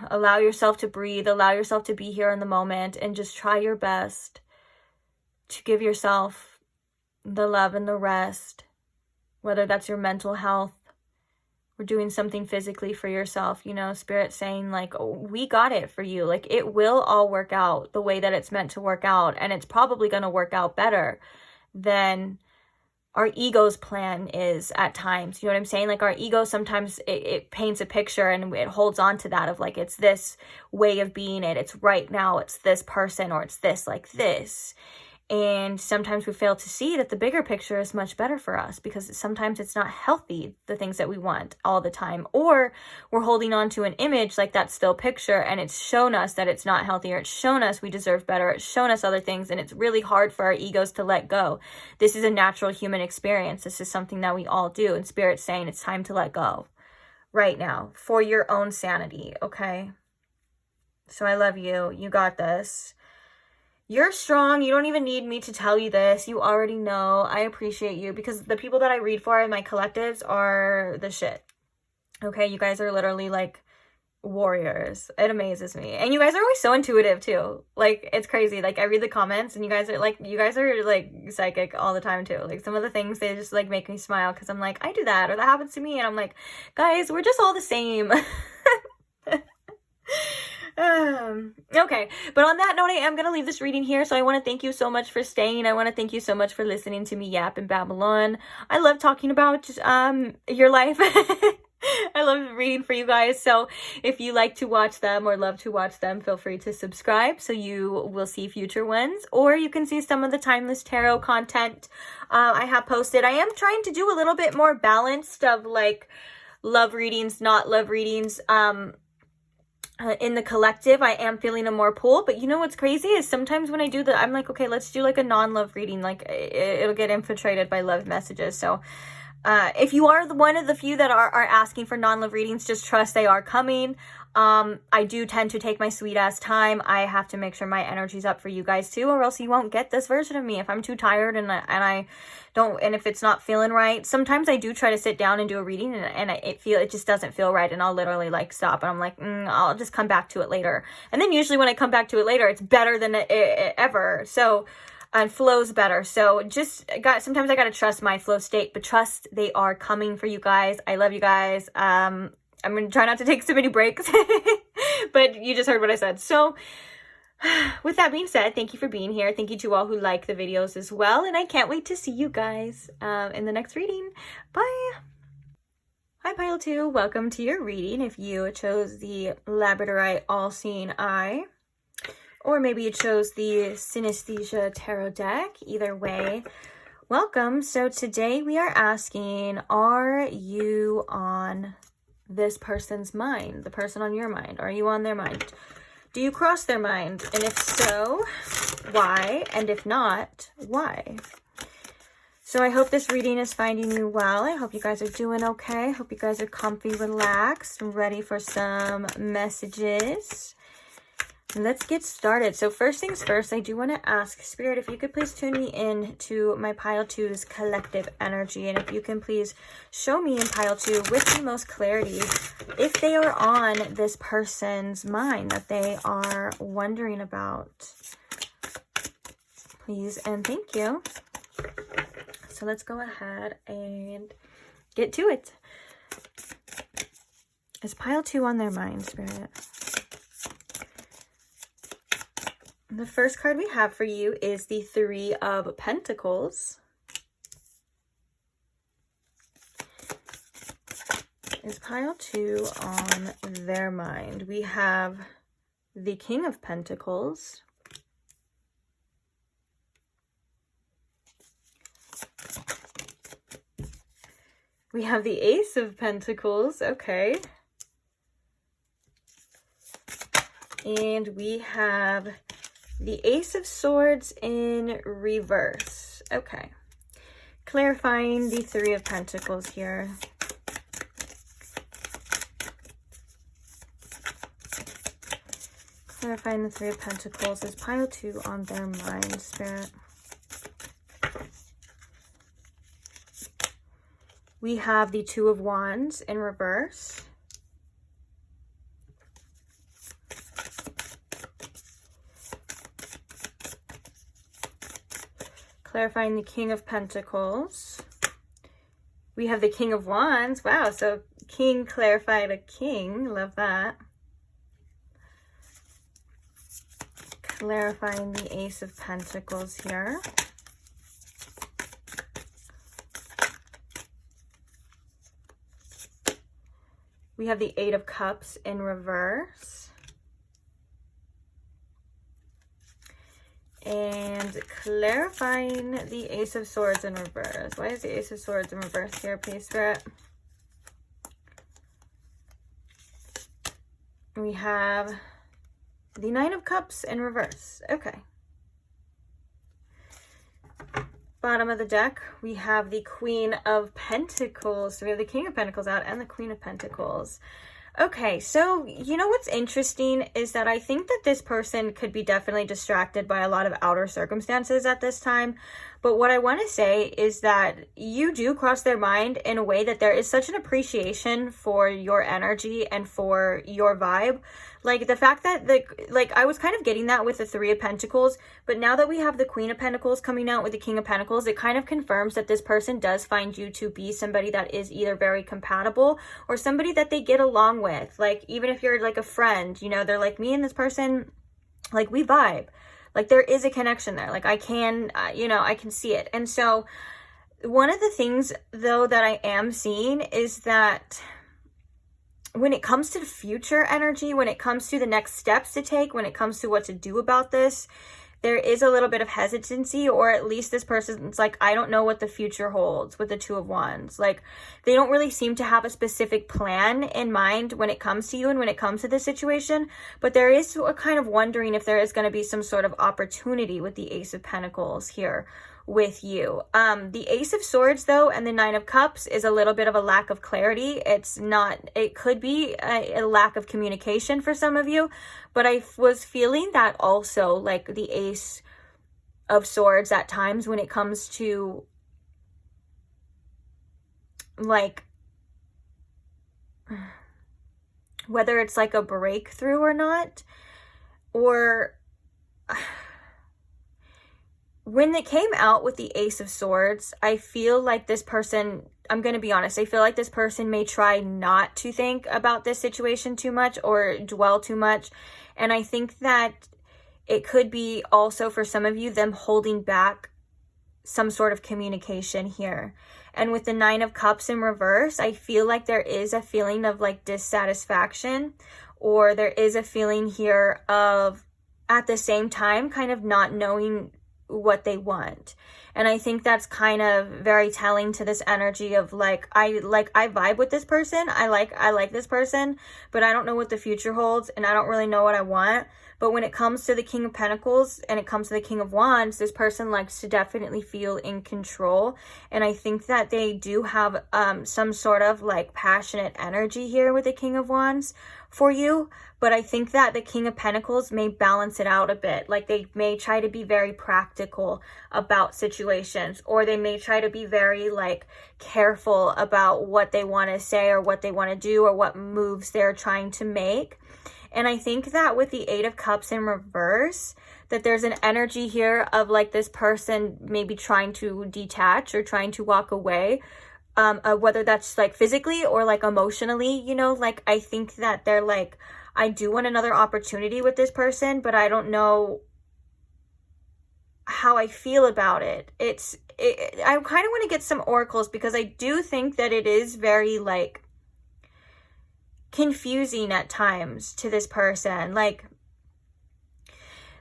Speaker 1: Allow yourself to breathe, allow yourself to be here in the moment, and just try your best to give yourself the love and the rest, whether that's your mental health or doing something physically for yourself. You know, Spirit saying like, oh, we got it for you. Like it will all work out the way that it's meant to work out, and it's probably going to work out better than our ego's plan is at times. You know what I'm saying? Like our ego sometimes it paints a picture and it holds on to that of like, it's this way of being it's right now, it's this person, or it's this like this. And sometimes we fail to see that the bigger picture is much better for us, because sometimes it's not healthy, the things that we want all the time. Or we're holding on to an image like that still picture, and it's shown us that it's not healthy, or it's shown us we deserve better, it's shown us other things, and it's really hard for our egos to let go. This is a natural human experience. This is something that we all do. And Spirit's saying it's time to let go right now for your own sanity, okay? So I love you. You got this. You're strong. You don't even need me to tell you this. You already know. I appreciate you, because the people that I read for in my collectives are the shit. Okay, you guys are literally like warriors. It amazes me. And you guys are always so intuitive too. Like it's crazy. Like I read the comments and you guys are like psychic all the time too. Like some of the things, they just like make me smile, because I'm like, I do that, or that happens to me, and I'm like, guys, we're just all the same. Okay, but on that note, I am going to leave this reading here. So I want to thank you so much for staying. I want to thank you so much for listening to me yap and Babylon. I love talking about your life. I love reading for you guys. So if you like to watch them or love to watch them, feel free to subscribe so you will see future ones, or you can see some of the timeless tarot content I have posted. I am trying to do a little bit more balanced of like love readings, not love readings. in the collective, I am feeling a more pull. But you know what's crazy is sometimes when I do that, I'm like, okay, let's do like a non-love reading. Like it'll get infiltrated by love messages. So if you are one of the few that are asking for non-love readings, just trust they are coming. I do tend to take my sweet ass time. I have to make sure my energy's up for you guys too, or else you won't get this version of me if I'm too tired and I don't, and if it's not feeling right. Sometimes I do try to sit down and do a reading and it just doesn't feel right, and I'll literally like stop and I'm like, I'll just come back to it later. And then usually when I come back to it later, it's better than it ever. So, and flows better. So just sometimes I gotta trust my flow state, but trust they are coming for you guys. I love you guys. I'm going to try not to take so many breaks, but you just heard what I said. So with that being said, thank you for being here. Thank you to all who like the videos as well. And I can't wait to see you guys in the next reading. Bye. Hi, Pile 2. Welcome to your reading. If you chose the Labradorite All-Seeing Eye, or maybe you chose the Synesthesia Tarot deck, either way, welcome. So today we are asking, are you on this person's mind, the person on your mind? Are you on their mind? Do you cross their mind? And if so, why? And if not, why? So I hope this reading is finding you well. I hope you guys are doing okay. I hope you guys are comfy, relaxed, and ready for some messages. Let's get started. So first things first, I do want to ask Spirit if you could please tune me in to my Pile 2's collective energy, and if you can please show me in Pile 2 with the most clarity if they are on this person's mind that they are wondering about. Please and thank you. So let's go ahead and get to it. Is Pile 2 on their mind, Spirit? The first card we have for you is the Three of Pentacles. Is Pile 2 on their mind? We have the King of Pentacles. We have the Ace of Pentacles. Okay. And we have the Ace of Swords in reverse. Okay. Clarifying the Three of Pentacles here. Clarifying the Three of Pentacles. Is Pile 2 on their mind, Spirit? We have the Two of Wands in reverse. Clarifying the King of Pentacles. We have the King of Wands. Wow, so King clarified a King. Love that. Clarifying the Ace of Pentacles here. We have the Eight of Cups in reverse. And clarifying the Ace of Swords in reverse. Why is the Ace of Swords in reverse here, please, Spirit? We have the Nine of Cups in reverse. Okay. Bottom of the deck, we have the Queen of Pentacles. So we have the King of Pentacles out and the Queen of Pentacles. Okay, so you know what's interesting is that I think that this person could be definitely distracted by a lot of outer circumstances at this time. But what I want to say is that you do cross their mind in a way that there is such an appreciation for your energy and for your vibe. Like the fact that I was kind of getting that with the Three of Pentacles, but now that we have the Queen of Pentacles coming out with the King of Pentacles, it kind of confirms that this person does find you to be somebody that is either very compatible or somebody that they get along with. Like even if you're like a friend, you know, they're like, me and this person, like we vibe. Like there is a connection there. Like I can, you know, I can see it. And so one of the things though that I am seeing is that when it comes to the future energy, when it comes to the next steps to take, when it comes to what to do about this, there is a little bit of hesitancy, or at least this person's like, I don't know what the future holds with the Two of Wands. Like, they don't really seem to have a specific plan in mind when it comes to you and when it comes to this situation, but there is a kind of wondering if there is going to be some sort of opportunity with the Ace of Pentacles here with you. The Ace of Swords though and the Nine of Cups is a little bit of a lack of clarity. It could be a lack of communication for some of you, but I was feeling that also, like the Ace of Swords at times when it comes to like whether it's like a breakthrough or not, or when it came out with the Ace of Swords, I feel like this person, I'm going to be honest, I feel like this person may try not to think about this situation too much or dwell too much. And I think that it could be also for some of you, them holding back some sort of communication here. And with the Nine of Cups in reverse, I feel like there is a feeling of like dissatisfaction, or there is a feeling here of at the same time kind of not knowing what they want. And I think that's kind of very telling to this energy of like I vibe with this person, I like this person, but I don't know what the future holds and I don't really know what I want. But when it comes to the King of Pentacles and it comes to the King of Wands, this person likes to definitely feel in control. And I think that they do have some sort of like passionate energy here with the King of Wands for you. But I think that the King of Pentacles may balance it out a bit. Like they may try to be very practical about situations, or they may try to be very like careful about what they want to say or what they want to do or what moves they're trying to make. And I think that with the Eight of Cups in reverse, that there's an energy here of like this person maybe trying to detach or trying to walk away, whether that's like physically or like emotionally, you know, like I think that they're like, I do want another opportunity with this person, but I don't know how I feel about it. I kind of want to get some oracles because I do think that it is very like confusing at times to this person. Like,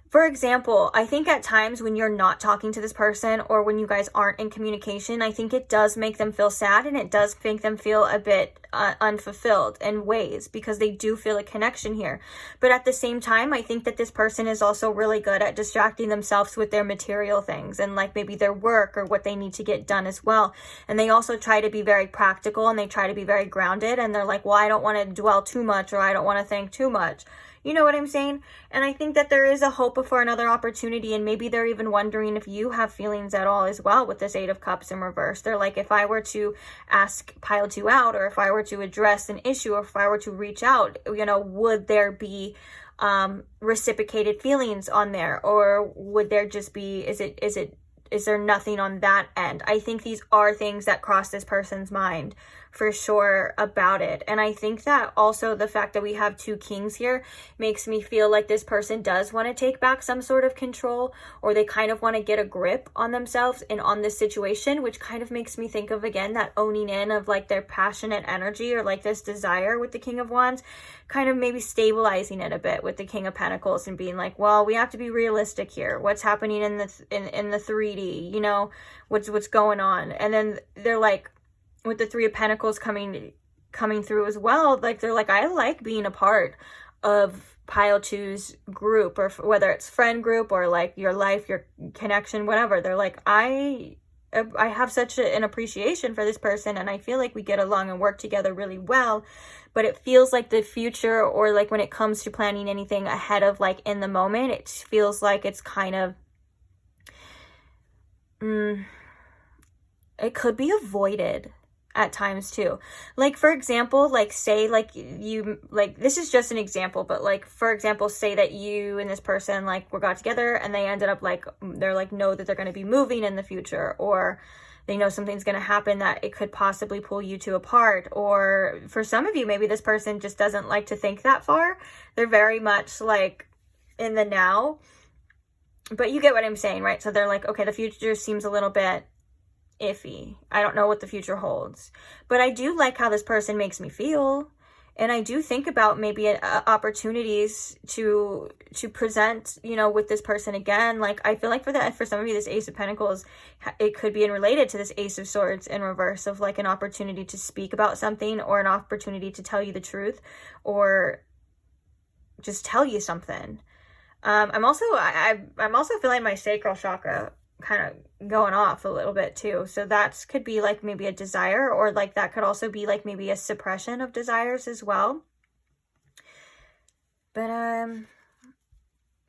Speaker 1: for example, I think at times when you're not talking to this person or when you guys aren't in communication, I think it does make them feel sad and it does make them feel a bit unfulfilled in ways because they do feel a connection here. But at the same time, I think that this person is also really good at distracting themselves with their material things and like maybe their work or what they need to get done as well. And they also try to be very practical and they try to be very grounded, and they're like, well, I don't want to dwell too much, or I don't want to think too much. You know what I'm saying? And I think that there is a hope for another opportunity, and maybe they're even wondering if you have feelings at all as well with this Eight of Cups in reverse. They're like, if I were to ask Pile 2 out, or if I were to address an issue, or if I were to reach out, you know, would there be reciprocated feelings on there? Or would there just be, is there nothing on that end? I think these are things that cross this person's mind for sure about it. And I think that also the fact that we have two kings here makes me feel like this person does want to take back some sort of control, or they kind of want to get a grip on themselves and on this situation, which kind of makes me think of, again, that owning in of like their passionate energy or like this desire with the King of Wands, kind of maybe stabilizing it a bit with the King of Pentacles and being like, well, we have to be realistic here. What's happening in the 3D, you know, what's going on? And then they're like, with the Three of Pentacles coming through as well, like they're like, I like being a part of Pile 2's group, or whether it's friend group or like your life, your connection, whatever. They're like, I have such an appreciation for this person, and I feel like we get along and work together really well. But it feels like the future, or like when it comes to planning anything ahead of like in the moment, it feels like it's kind of it could be avoided at times too. Like, for example, like say like you, like this is just an example, but like for example, say that you and this person like got together and they ended up like, they're like, know that they're going to be moving in the future, or they know something's going to happen that it could possibly pull you two apart. Or for some of you, maybe this person just doesn't like to think that far. They're very much like in the now, but you get what I'm saying, right? So they're like, okay, the future seems a little bit iffy. I don't know what the future holds, but I do like how this person makes me feel. And I do think about maybe opportunities to present, you know, with this person again. Like, I feel like for some of you, this Ace of Pentacles, it could be related to this Ace of Swords in reverse, of like an opportunity to speak about something, or an opportunity to tell you the truth, or just tell you something. I'm also feeling my sacral chakra kind of going off a little bit too. So that could be like maybe a desire, or like that could also be like maybe a suppression of desires as well. But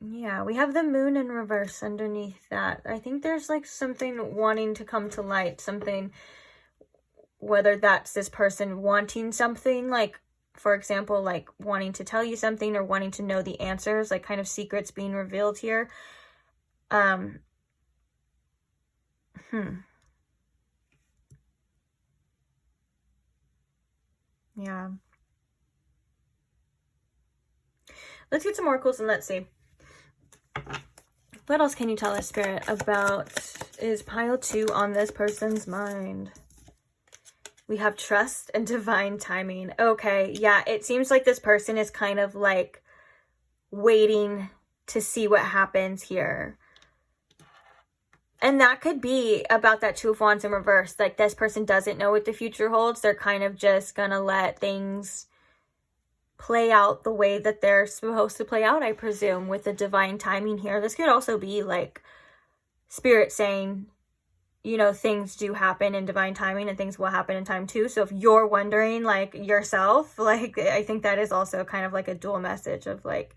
Speaker 1: yeah, we have the moon in reverse underneath that. I think there's like something wanting to come to light, something, whether that's this person wanting something, like, for example, like wanting to tell you something, or wanting to know the answers, like kind of secrets being revealed here. Yeah. Let's get some oracles and let's see. What else can you tell us, Spirit, about is pile 2 on this person's mind? We have trust and divine timing. Okay, yeah, it seems like this person is kind of like waiting to see what happens here. And that could be about that Two of Wands in reverse. Like, this person doesn't know what the future holds. They're kind of just gonna let things play out the way that they're supposed to play out, I presume, with the divine timing here. This could also be like Spirit saying, you know, things do happen in divine timing, and things will happen in time too. So if you're wondering, like, yourself, like, I think that is also kind of like a dual message of like,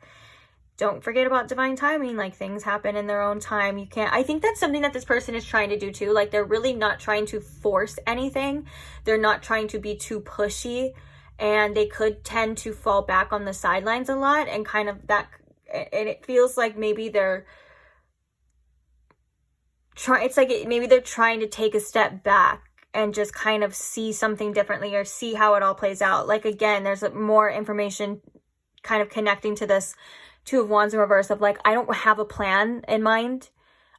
Speaker 1: don't forget about divine timing. Like, things happen in their own time. You can't, I think that's something that this person is trying to do too. Like, they're really not trying to force anything. They're not trying to be too pushy, and they could tend to fall back on the sidelines a lot, and kind of that, and it feels like maybe they're it's like maybe they're trying to take a step back and just kind of see something differently, or see how it all plays out. Like, again, there's more information kind of connecting to this Two of Wands in reverse of like, I don't have a plan in mind.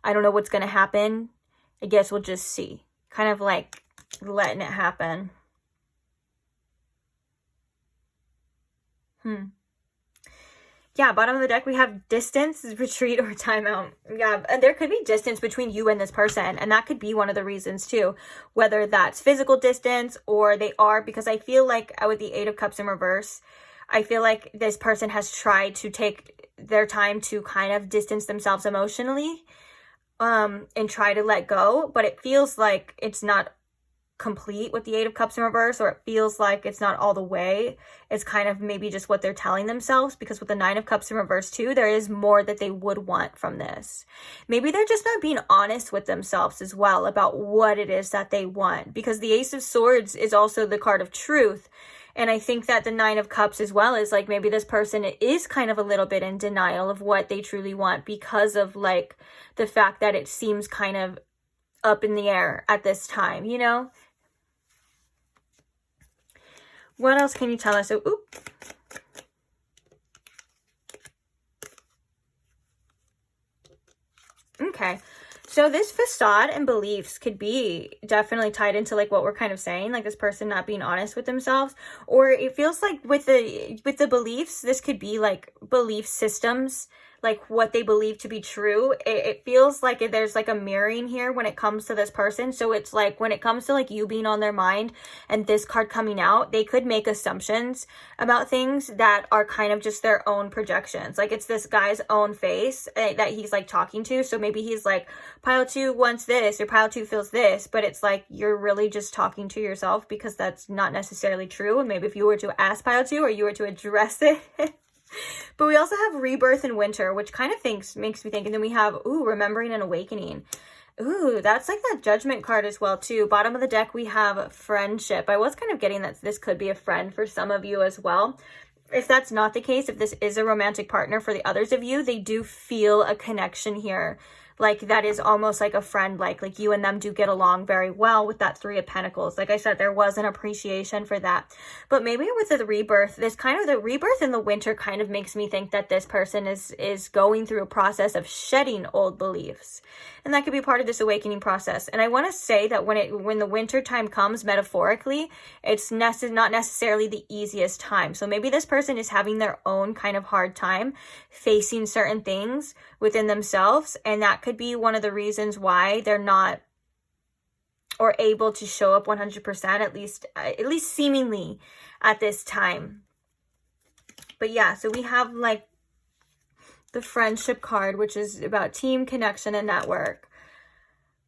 Speaker 1: I don't know what's going to happen. I guess we'll just see. Kind of like letting it happen. Yeah, bottom of the deck, we have distance, retreat, or timeout. Yeah, and there could be distance between you and this person, and that could be one of the reasons too. Whether that's physical distance, or they are, because I feel like with the Eight of Cups in reverse, I feel like this person has tried to take their time to kind of distance themselves emotionally, and try to let go, but it feels like it's not complete with the Eight of Cups in reverse, or it feels like it's not all the way. It's kind of maybe just what they're telling themselves, because with the Nine of Cups in reverse too, there is more that they would want from this. Maybe they're just not being honest with themselves as well about what it is that they want, because the Ace of Swords is also the card of truth. And I think that the Nine of Cups as well is like, maybe this person is kind of a little bit in denial of what they truly want, because of like the fact that it seems kind of up in the air at this time, you know? What else can you tell us? So, okay. So this facade and beliefs could be definitely tied into like what we're kind of saying, like this person not being honest with themselves. Or it feels like with the beliefs, this could be like belief systems, like what they believe to be true. It feels like there's like a mirroring here when it comes to this person. So it's like when it comes to like you being on their mind and this card coming out, they could make assumptions about things that are kind of just their own projections. Like, it's this guy's own face that he's like talking to. So maybe he's like, pile 2 wants this, or pile 2 feels this, but it's like you're really just talking to yourself, because that's not necessarily true. And maybe if you were to ask pile 2, or you were to address it. But we also have rebirth and winter, which kind of makes me think. And then we have, remembering and awakening. That's like that judgment card as well too. Bottom of the deck, we have friendship. I was kind of getting that this could be a friend for some of you as well. If that's not the case, if this is a romantic partner for the others of you, they do feel a connection here. like that is almost like a friend, like you and them do get along very well with that Three of Pentacles. Like I said, there was an appreciation for that. But maybe with the rebirth, this kind of the rebirth in the winter kind of makes me think that this person is going through a process of shedding old beliefs. And that could be part of this awakening process. And I want to say that when the winter time comes, metaphorically, it's not necessarily the easiest time. So maybe this person is having their own kind of hard time facing certain things within themselves, and that could be one of the reasons why they're not or able to show up 100%, at least seemingly at this time. But yeah, so we have like the friendship card, which is about team, connection, and network,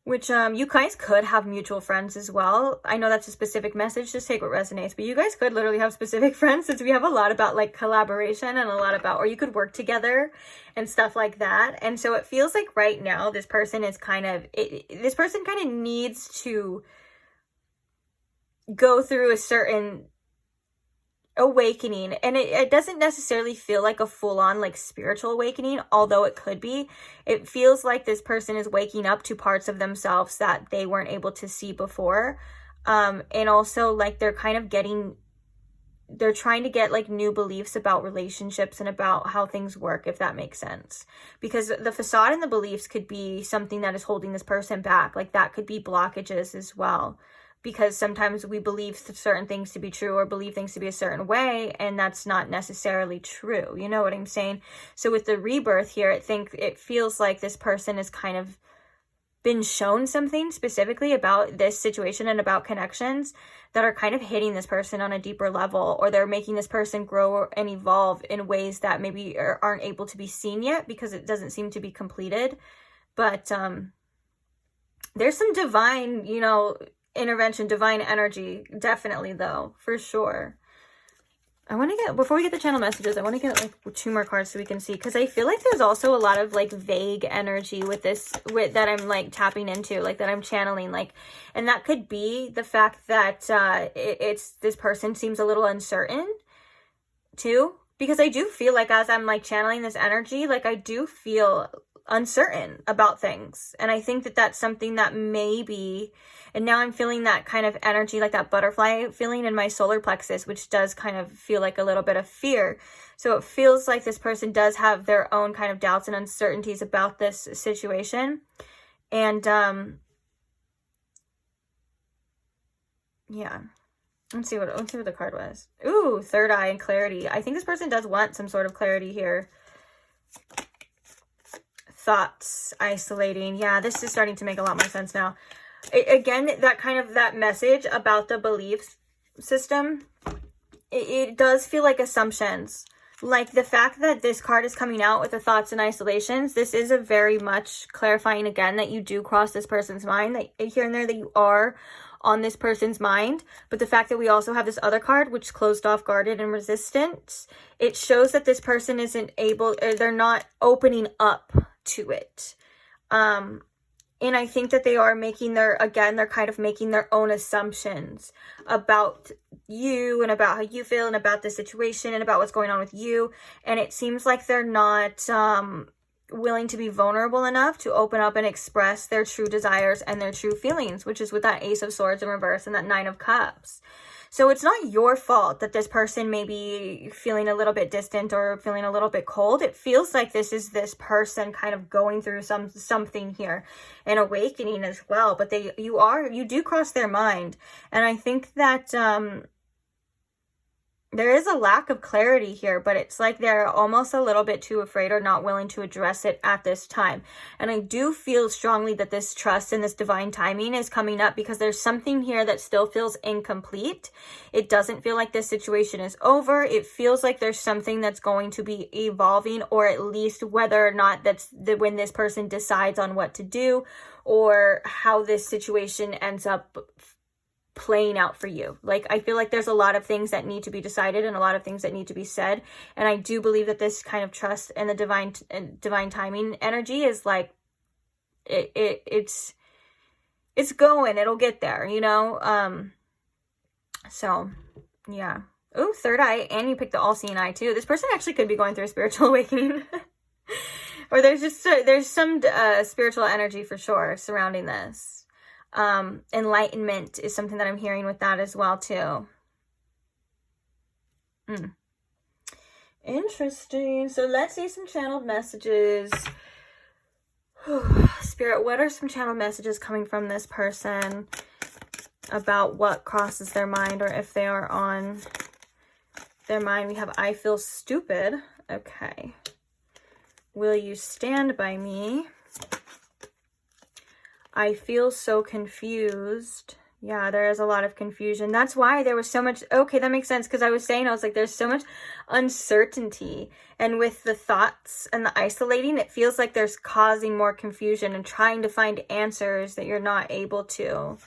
Speaker 1: which you guys could have mutual friends as well. I know that's a specific message, just take what resonates, but you guys could literally have specific friends, since we have a lot about like collaboration and a lot about, or you could work together and stuff like that. And so it feels like right now this person is this person kind of needs to go through a certain awakening, and it doesn't necessarily feel like a full-on like spiritual awakening, although it could be. It feels like this person is waking up to parts of themselves that they weren't able to see before, and also like they're trying to get like new beliefs about relationships and about how things work, if that makes sense, because the facade and the beliefs could be something that is holding this person back. Like that could be blockages as well, because sometimes we believe certain things to be true or believe things to be a certain way, and that's not necessarily true. You know what I'm saying? So with the rebirth here, it feels like this person has kind of been shown something specifically about this situation and about connections that are kind of hitting this person on a deeper level, or they're making this person grow and evolve in ways that maybe aren't able to be seen yet because it doesn't seem to be completed. But there's some divine, intervention, divine energy, definitely, though, for sure. I want to get, before we get the channel messages, I want to get like 2 more cards so we can see, because I feel like there's also a lot of like vague energy with this, that I'm like tapping into, like that I'm channeling, like, and that could be the fact that this person seems a little uncertain too, because I do feel like as I'm like channeling this energy, like I do feel uncertain about things, and I think that that's something that maybe, and now I'm feeling that kind of energy, like that butterfly feeling in my solar plexus, which does kind of feel like a little bit of fear. So it feels like this person does have their own kind of doubts and uncertainties about this situation. And yeah, let's see what the card was. Ooh, third eye and clarity. I think this person does want some sort of clarity here. Thoughts, isolating. Yeah, this is starting to make a lot more sense now. Again, that message about the belief system, it does feel like assumptions. Like the fact that this card is coming out with the thoughts and isolations, this is a very much clarifying again that you do cross this person's mind, that here and there that you are on this person's mind. But the fact that we also have this other card, which is closed off, guarded, and resistant, it shows that this person isn't able, or they're not opening up to it. And I think that they are making they're kind of making their own assumptions about you and about how you feel and about the situation and about what's going on with you. And it seems like they're not willing to be vulnerable enough to open up and express their true desires and their true feelings, which is with that Ace of Swords in reverse and that Nine of Cups. So it's not your fault that this person may be feeling a little bit distant or feeling a little bit cold. It feels like this is this person kind of going through something here, an awakening as well. But you do cross their mind. And I think that there is a lack of clarity here, but it's like they're almost a little bit too afraid or not willing to address it at this time. And I do feel strongly that this trust and this divine timing is coming up, because there's something here that still feels incomplete. It doesn't feel like this situation is over. It feels like there's something that's going to be evolving, or at least whether or not that's when this person decides on what to do, or how this situation ends up playing out for you. Like, I feel like there's a lot of things that need to be decided and a lot of things that need to be said. And I do believe that this kind of trust and the divine timing energy is like, it's going, it'll get there, you know? So yeah. Oh, third eye, and you picked the all-seeing eye too. This person actually could be going through a spiritual awakening. Or there's some spiritual energy for sure surrounding this. Enlightenment is something that I'm hearing with that as well too. Interesting. So let's see some channeled messages. Spirit, what are some channeled messages coming from this person about what crosses their mind, or if they are on their mind? We have I feel stupid. Okay. Will you stand by me? I feel so confused. Yeah, there is a lot of confusion. That's why there was so much. Okay, that makes sense, because I was like, there's so much uncertainty. And with the thoughts and the isolating, it feels like there's causing more confusion and trying to find answers that you're not able to.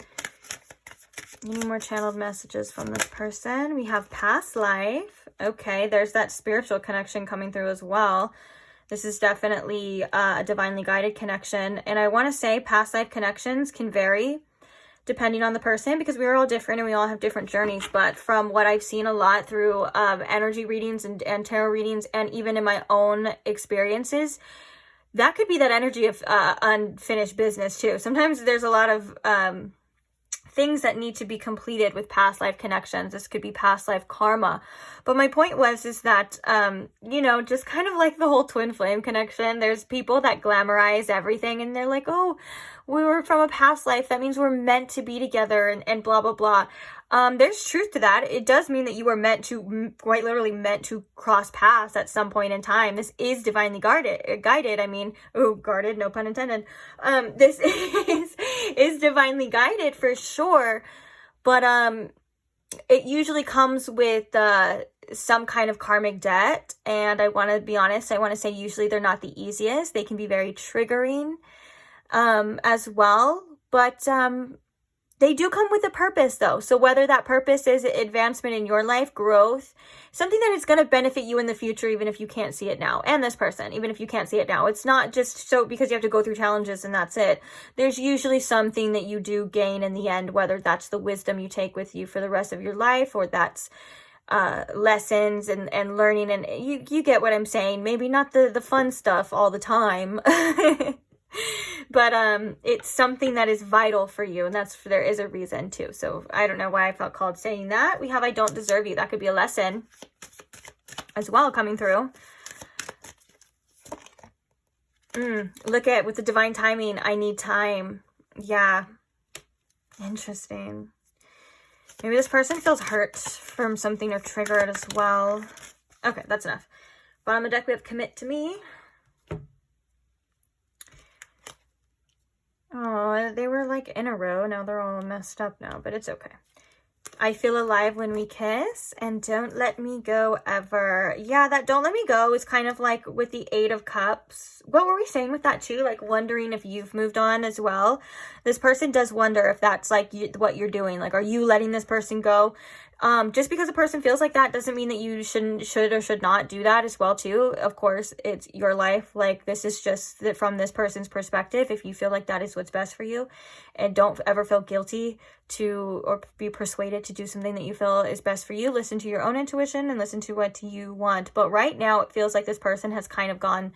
Speaker 1: Any more channeled messages from this person? We have past life. Okay, there's that spiritual connection coming through as well. This is definitely a divinely guided connection. And I want to say past life connections can vary depending on the person, because we are all different and we all have different journeys. But from what I've seen a lot through energy readings and tarot readings, and even in my own experiences, that could be that energy of unfinished business too. Sometimes there's a lot of things that need to be completed with past life connections. This could be past life karma. But my point is that, you know, just kind of like the whole twin flame connection, there's people that glamorize everything and they're like, oh, we were from a past life. That means we're meant to be together and blah, blah, blah. There's truth to that. It does mean that you were meant to, quite literally meant to cross paths at some point in time. This is divinely guided. I mean, oh, guarded, no pun intended. This is divinely guided for sure. But it usually comes with some kind of karmic debt. And I want to be honest, I want to say usually they're not the easiest. They can be very triggering as well. But they do come with a purpose though. So whether that purpose is advancement in your life, growth, something that is going to benefit you in the future, even if you can't see it now, and this person, even if you can't see it now, it's not just so because you have to go through challenges and that's it. There's usually something that you do gain in the end, whether that's the wisdom you take with you for the rest of your life, or that's lessons and learning. And you get what I'm saying. Maybe not the fun stuff all the time. But it's something that is vital for you, and there is a reason too. So I don't know why I felt called saying that. We have I don't deserve you. That could be a lesson as well coming through. Look at with the divine timing, I need time. Yeah. Interesting. Maybe this person feels hurt from something or triggered as well. Okay, that's enough. Bottom of the deck, we have commit to me. Oh, they were like in a row. Now they're all messed up now, but it's okay. I feel alive when we kiss, and don't let me go ever. Yeah, that don't let me go is kind of like with the 8 of Cups. What were we saying with that too? Like wondering if you've moved on as well. This person does wonder if that's like what you're doing. Like, are you letting this person go? Just because a person feels like that doesn't mean that you should or should not do that as well too. Of course, it's your life. Like, this is just from this person's perspective. If you feel like that is what's best for you, and don't ever feel guilty or be persuaded to do something that you feel is best for you. Listen to your own intuition and listen to what you want. But right now it feels like this person has kind of gone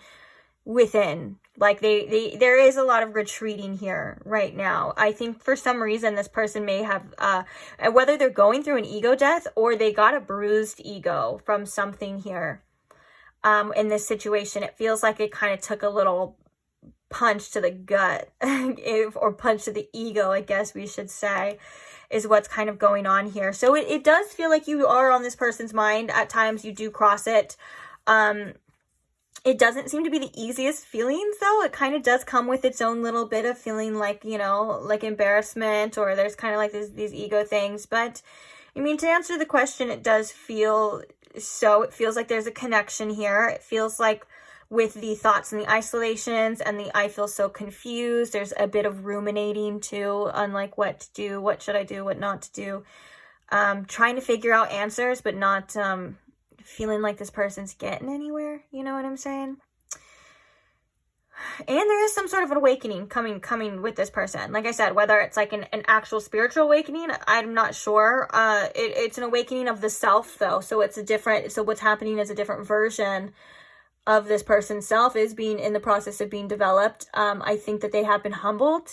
Speaker 1: within. Like there is a lot of retreating here right now. I think for some reason this person may have whether they're going through an ego death or they got a bruised ego from something here in this situation. It feels like it kind of took a little punch to the gut or punch to the ego, I guess we should say, is what's kind of going on here. So it does feel like you are on this person's mind. At times you do cross it. It doesn't seem to be the easiest feelings though. It kind of does come with its own little bit of feeling like, you know, like embarrassment, or there's kind of like these ego things. But I mean, to answer the question, it does feel so. It feels like there's a connection here. It feels like with the thoughts and the isolations and the I feel so confused, there's a bit of ruminating too on like what to do, what should I do, what not to do. Trying to figure out answers, but not feeling like this person's getting anywhere. You know what I'm saying? And there is some sort of an awakening coming with this person. Like I said, whether it's like an actual spiritual awakening, I'm not sure. It's an awakening of the self though. So it's so what's happening is a different version of this person's self is being in the process of being developed. I think that they have been humbled.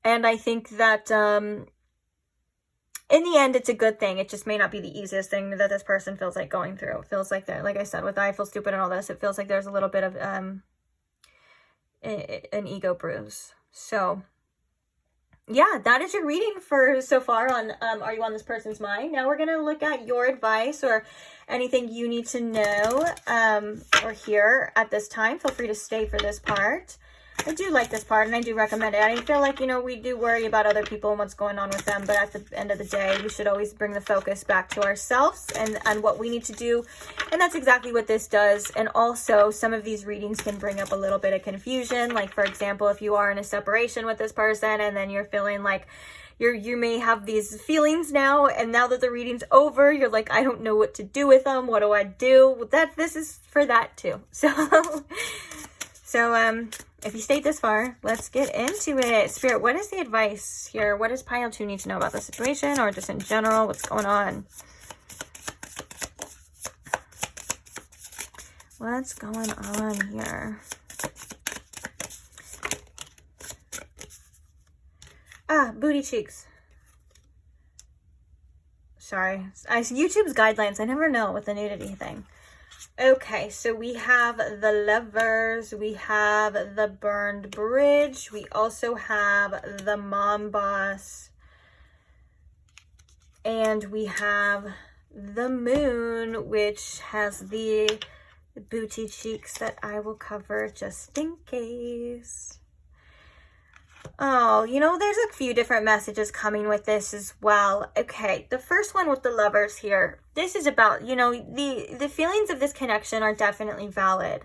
Speaker 1: And I think that in the end, it's a good thing. It just may not be the easiest thing that this person feels like going through. It feels like that, like I said, with I feel stupid and all this, it feels like there's a little bit of an ego bruise. So yeah, that is your reading for so far on are you on this person's mind. Now we're going to look at your advice or anything you need to know or hear at this time. Feel free to stay for this part. I do like this part and I do recommend it. I feel like, you know, we do worry about other people and what's going on with them, but at the end of the day, we should always bring the focus back to ourselves and what we need to do. And that's exactly what this does. And also, some of these readings can bring up a little bit of confusion. Like, for example, if you are in a separation with this person and then you're feeling like you may have these feelings now, and now that the reading's over, you're like, I don't know what to do with them. What do I do? Well, this is for that too. So if you stayed this far, let's get into it. Spirit, what is the advice here? What does pile 2 need to know about the situation, or just in general? What's going on? What's going on here? Booty cheeks. Sorry. YouTube's guidelines. I never know with the nudity thing. Okay, so we have the Lovers, we have the Burned Bridge, we also have the Mom Boss, and we have the Moon, which has the booty cheeks that I will cover just in case. Oh, you know, there's a few different messages coming with this as well. Okay, the first one with the Lovers here. This is about, you know, the feelings of this connection are definitely valid.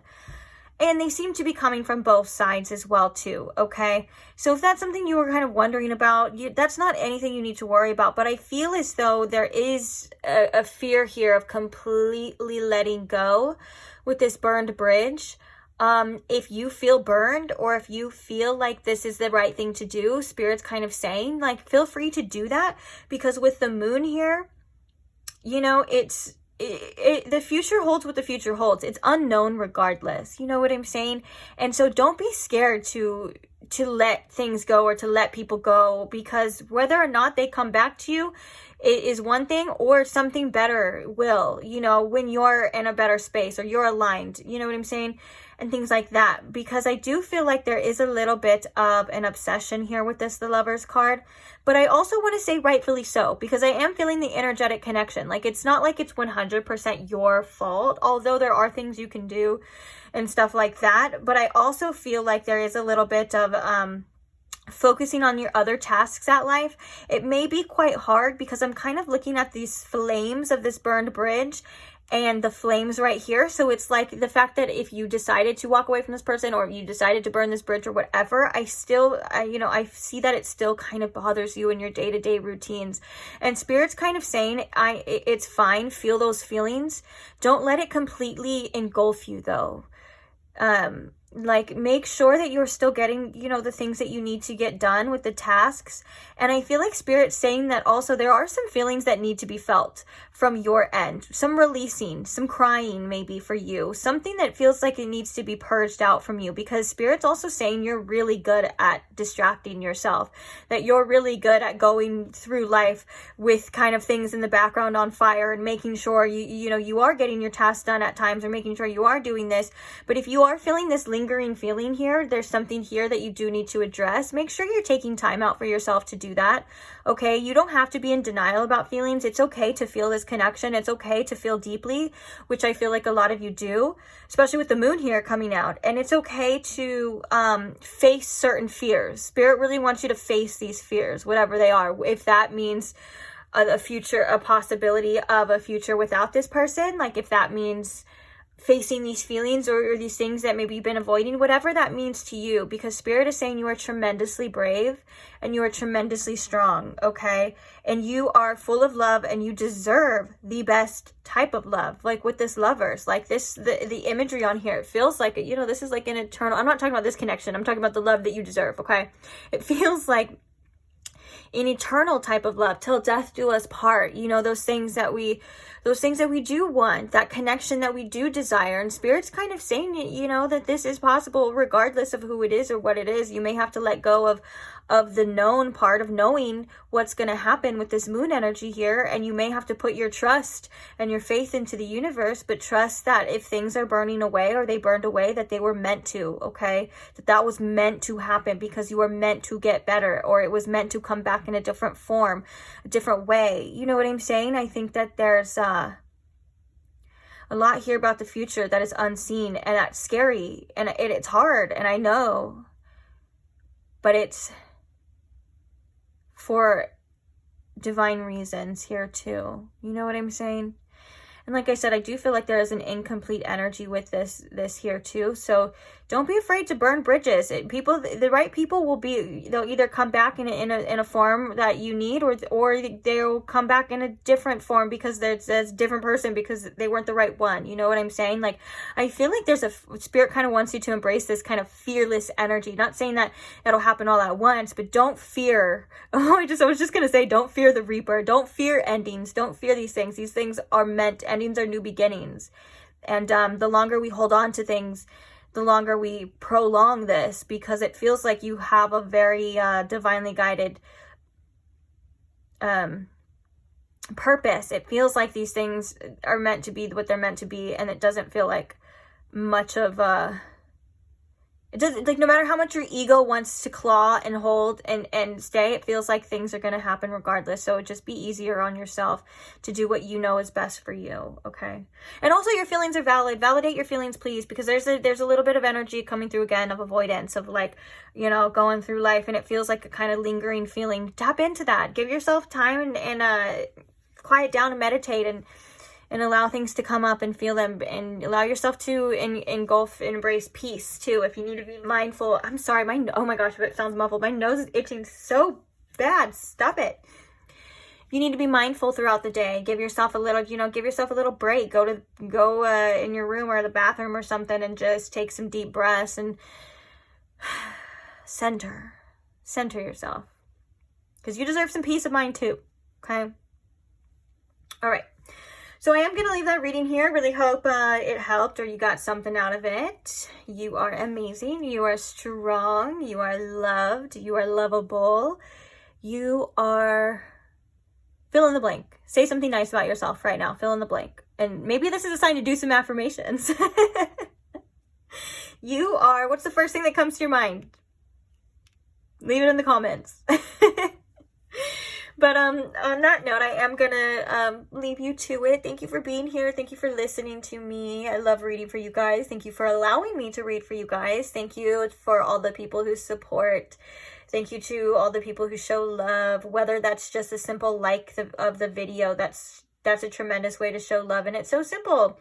Speaker 1: And they seem to be coming from both sides as well, too, okay? So if that's something you were kind of wondering about, that's not anything you need to worry about. But I feel as though there is a fear here of completely letting go with this Burned Bridge. If you feel burned, or if you feel like this is the right thing to do, Spirit's kind of saying, like, feel free to do that. Because with the Moon here, you know, the future holds what the future holds. It's unknown regardless. You know what I'm saying? And so don't be scared to let things go or to let people go, because whether or not they come back to you, it is one thing, or something better will, you know, when you're in a better space or you're aligned, you know what I'm saying? And things like that. Because I do feel like there is a little bit of an obsession here with this, the Lovers card. But I also want to say rightfully so, because I am feeling the energetic connection. Like, it's not like it's 100% your fault, although there are things you can do and stuff like that. But I also feel like there is a little bit of focusing on your other tasks at life. It may be quite hard, because I'm kind of looking at these flames of this burned bridge and the flames right here. So it's like the fact that if you decided to walk away from this person, or you decided to burn this bridge or whatever, I see that it still kind of bothers you in your day-to-day routines. And Spirit's kind of saying, it's fine, feel those feelings. Don't let it completely engulf you though. Like, make sure that you're still getting, you know, the things that you need to get done with the tasks. And I feel like Spirit's saying that also there are some feelings that need to be felt from your end. Some releasing, some crying maybe for you. Something that feels like it needs to be purged out from you, because Spirit's also saying you're really good at distracting yourself. That you're really good at going through life with kind of things in the background on fire and making sure you are getting your tasks done at times, or making sure you are doing this. But if you are feeling this lingering feeling here, there's something here that you do need to address. Make sure you're taking time out for yourself to do that. Okay, you don't have to be in denial about feelings. It's okay to feel this connection. It's okay to feel deeply, which I feel like a lot of you do, especially with the Moon here coming out. And it's okay to face certain fears. Spirit really wants you to face these fears, whatever they are. If that means a possibility of a future without this person, like if that means facing these feelings or these things that maybe you've been avoiding, whatever that means to you, because Spirit is saying you are tremendously brave and you are tremendously strong, okay? And you are full of love, and you deserve the best type of love. Like with this Lovers, like this, the imagery on here, it feels like, you know, this is like an eternal, I'm not talking about this connection, I'm talking about the love that you deserve, okay? It feels like in eternal type of love, till death do us part. You know, those things that we do want, that connection that we do desire. And Spirit's kind of saying, you know, that this is possible regardless of who it is or what it is. You may have to let go of the known part of knowing what's going to happen with this moon energy here. And you may have to put your trust and your faith into the universe, but trust that if things are burning away or they burned away, that they were meant to, okay? That was meant to happen because you were meant to get better, or it was meant to come back in a different form, a different way. You know what I'm saying? I think that there's a lot here about the future that is unseen, and that's scary, and it's hard, and I know, but it's for divine reasons here too. You know what I'm saying? And like I said, I do feel like there is an incomplete energy with this here too. So don't be afraid to burn bridges. The right people they'll either come back in a form that you need, or they'll come back in a different form because there's a different person because they weren't the right one. You know what I'm saying? Like, I feel like there's Spirit kind of wants you to embrace this kind of fearless energy. Not saying that it'll happen all at once, but don't fear. I was just going to say, don't fear the Reaper. Don't fear endings. Don't fear these things. These things are meant. Endings are new beginnings. And the longer we hold on to things, the longer we prolong this, because it feels like you have a very divinely guided purpose. It feels like these things are meant to be what they're meant to be, and it doesn't feel like much of it doesn't, like, no matter how much your ego wants to claw and hold and stay, it feels like things are going to happen regardless. So just be easier on yourself to do what you know is best for you, okay? And also, your feelings are valid. Validate your feelings, please, because there's a little bit of energy coming through again of avoidance, of, like, you know, going through life, and it feels like a kind of lingering feeling. Tap into that. Give yourself time and quiet down and meditate and allow things to come up and feel them, and allow yourself to engulf and embrace peace too. If you need to be mindful. I'm sorry, oh my gosh, it sounds muffled. My nose is itching so bad. Stop it. You need to be mindful throughout the day. Give yourself a little break. Go in your room or the bathroom or something and just take some deep breaths and center yourself, because you deserve some peace of mind too. Okay. All right. So I am going to leave that reading here. Really hope it helped or you got something out of it. You are amazing. You are strong. You are loved. You are lovable. You are... fill in the blank. Say something nice about yourself right now. Fill in the blank. And maybe this is a sign to do some affirmations. You are... what's the first thing that comes to your mind? Leave it in the comments. But on that note, I am going to leave you to it. Thank you for being here. Thank you for listening to me. I love reading for you guys. Thank you for allowing me to read for you guys. Thank you for all the people who support. Thank you to all the people who show love, whether that's just a simple like of the video. That's a tremendous way to show love, and it's so simple.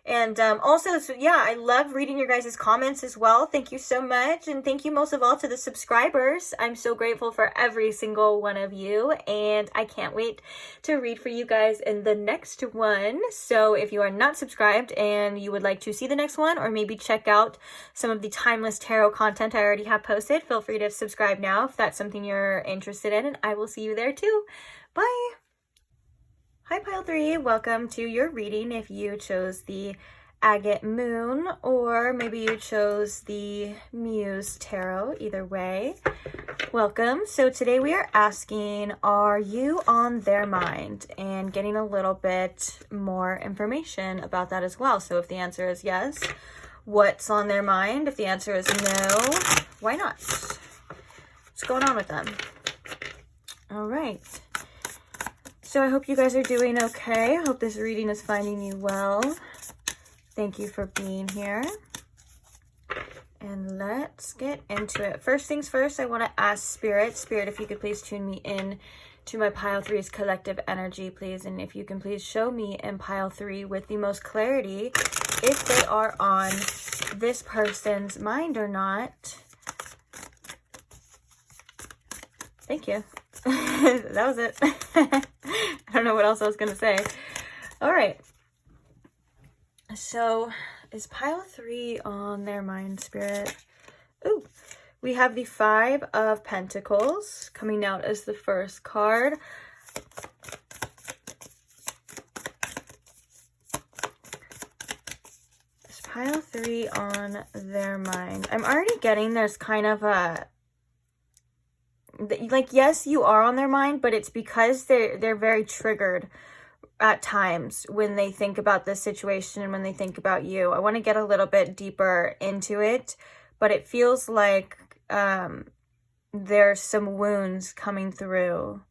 Speaker 1: And also, so yeah, I love reading your guys' comments as well. Thank you so much. And thank you most of all to the subscribers. I'm so grateful for every single one of you. And I can't wait to read for you guys in the next one. So if you are not subscribed and you would like to see the next one, or maybe check out some of the timeless tarot content I already have posted, feel free to subscribe now if that's something you're interested in. And I will see you there too. Bye. Hi Pile 3, welcome to your reading if you chose the Agate Moon, or maybe you chose the Muse Tarot. Either way, welcome. So today we are asking, are you on their mind? And getting a little bit more information about that as well. So if the answer is yes, what's on their mind? If the answer is no, why not? What's going on with them? All right. So I hope you guys are doing okay. I hope this reading is finding you well. Thank you for being here. And let's get into it. First things first, I want to ask Spirit, if you could please tune me in to my Pile 3's collective energy, please. And if you can please show me in Pile 3 with the most clarity if they are on this person's mind or not. Thank you. That was it. I don't know what else I was going to say. All right. So, is Pile 3 on their mind, Spirit? Ooh, We have the Five of Pentacles coming out as the first card. There's pile 3 on their mind. I'm already getting there's kind of a, like, yes, you are on their mind, but it's because they're very triggered at times when they think about this situation and when they think about you. I want to get a little bit deeper into it, but it feels like there's some wounds coming through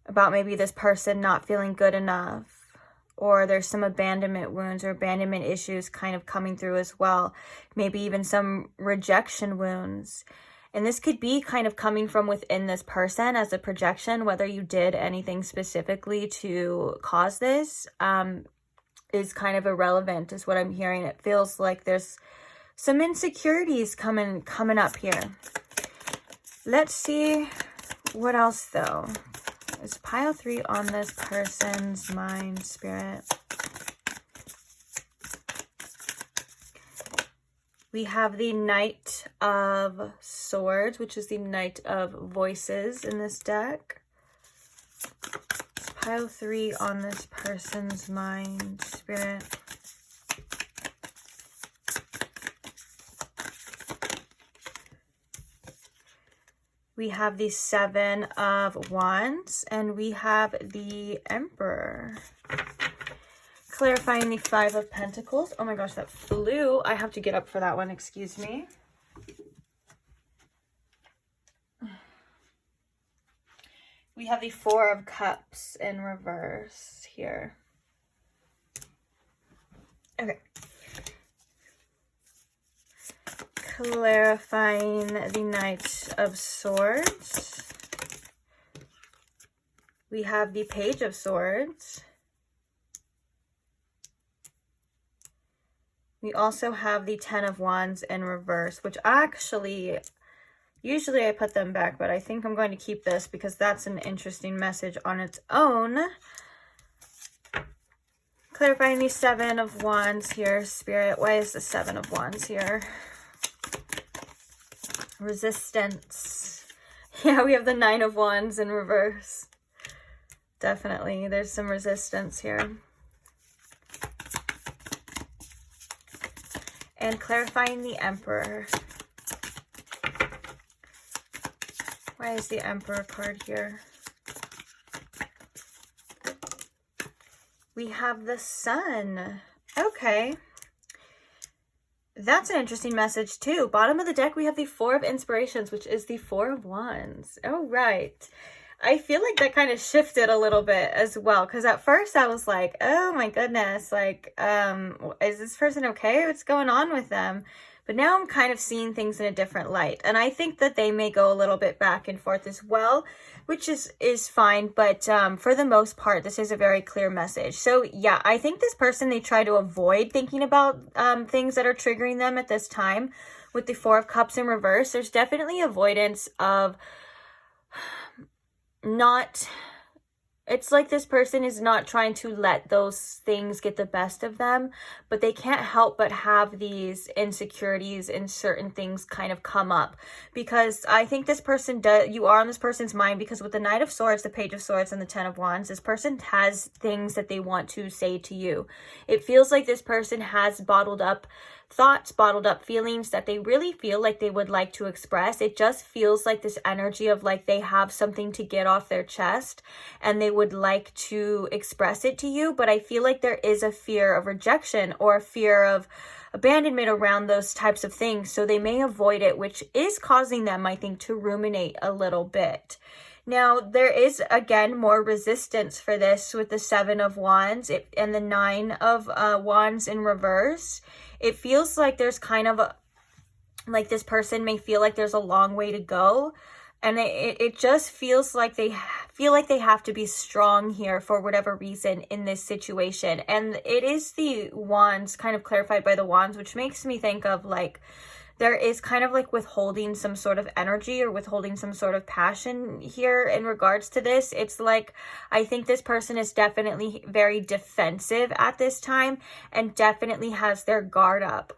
Speaker 1: about maybe this person not feeling good enough, or there's some abandonment wounds or abandonment issues kind of coming through as well. Maybe even some rejection wounds. And this could be kind of coming from within this person as a projection. Whether you did anything specifically to cause this is kind of irrelevant, is what I'm hearing. It feels like there's some insecurities coming up here. Let's see what else, though. Is pile 3 on this person's mind, spirit? We have the Knight of Swords, which is the Knight of Voices in this deck. Pile 3 on this person's mind, spirit. We have the Seven of Wands, and we have the Emperor. Clarifying the Five of Pentacles. Oh my gosh, that flew. I have to get up for that one, excuse me. We have the Four of Cups in reverse here. Okay. Clarifying the Knight of Swords. We have the Page of Swords. We also have the Ten of Wands in reverse, which actually, usually I put them back, but I think I'm going to keep this because that's an interesting message on its own. Clarifying the Seven of Wands here, Spirit. Why is the Seven of Wands here? Resistance. Yeah, we have the Nine of Wands in reverse. Definitely, there's some resistance here. And clarifying the Emperor. Why is the Emperor card here? We have the Sun. Okay. That's an interesting message too. Bottom of the deck, we have the Four of Inspirations, which is the Four of Wands. Oh, right. I feel like that kind of shifted a little bit as well. Because at first I was like, oh my goodness, like, is this person okay? What's going on with them? But now I'm kind of seeing things in a different light. And I think that they may go a little bit back and forth as well, which is fine. But for the most part, this is a very clear message. So yeah, I think this person, they try to avoid thinking about things that are triggering them at this time. With the Four of Cups in reverse, there's definitely avoidance of not... It's like this person is not trying to let those things get the best of them, but they can't help but have these insecurities and certain things kind of come up. Because I think this person you are on this person's mind, because with the Knight of Swords, the Page of Swords, and the Ten of Wands, this person has things that they want to say to you. It feels like this person has bottled up thoughts, bottled up feelings that they really feel like they would like to express. It just feels like this energy of like they have something to get off their chest and they would like to express it to you. But I feel like there is a fear of rejection or a fear of abandonment around those types of things. So they may avoid it, which is causing them, I think, to ruminate a little bit. Now, there is, again, more resistance for this with the Seven of Wands and the Nine of Wands in reverse. It feels like there's kind of like this person may feel like there's a long way to go. And it just feels like they feel like they have to be strong here for whatever reason in this situation. And it is the Wands, kind of clarified by the Wands, which makes me think of like, there is kind of like withholding some sort of energy or withholding some sort of passion here in regards to this. It's like, I think this person is definitely very defensive at this time and definitely has their guard up.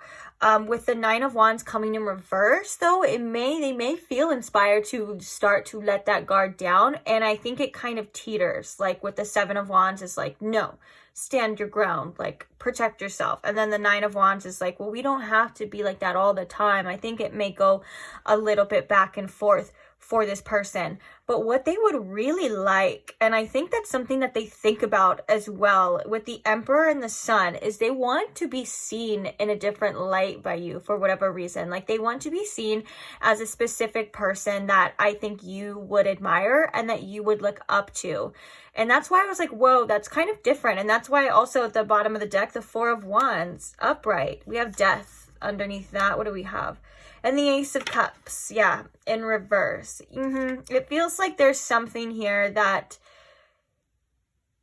Speaker 1: With the 9 of Wands coming in reverse, though, they may feel inspired to start to let that guard down. And I think it kind of teeters. Like with the 7 of Wands is like, no, stand your ground, like protect yourself. And then the 9 of Wands is like, well, we don't have to be like that all the time. I think it may go a little bit back and forth for this person. But what they would really like, and I think that's something that they think about as well with the Emperor and the Sun, is they want to be seen in a different light by you for whatever reason. Like they want to be seen as a specific person that I think you would admire and that you would look up to. And that's why I was like, whoa, that's kind of different. And that's why also at the bottom of the deck, the 4 of Wands upright, we have death underneath that. What do we have? And the Ace of Cups, yeah, in reverse. It feels like there's something here that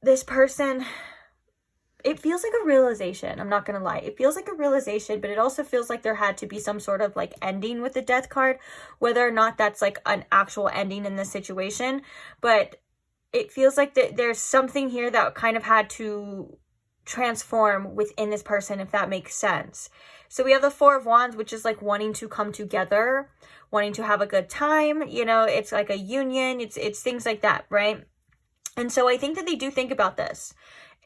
Speaker 1: this person, it feels like a realization. I'm not going to lie. It feels like a realization, but it also feels like there had to be some sort of like ending with the Death card, whether or not that's like an actual ending in this situation. But it feels like there's something here that kind of had to transform within this person, if that makes sense. So we have the 4 of Wands, which is like wanting to come together, wanting to have a good time. You know, it's like a union. It's things like that, right? And so I think that they do think about this.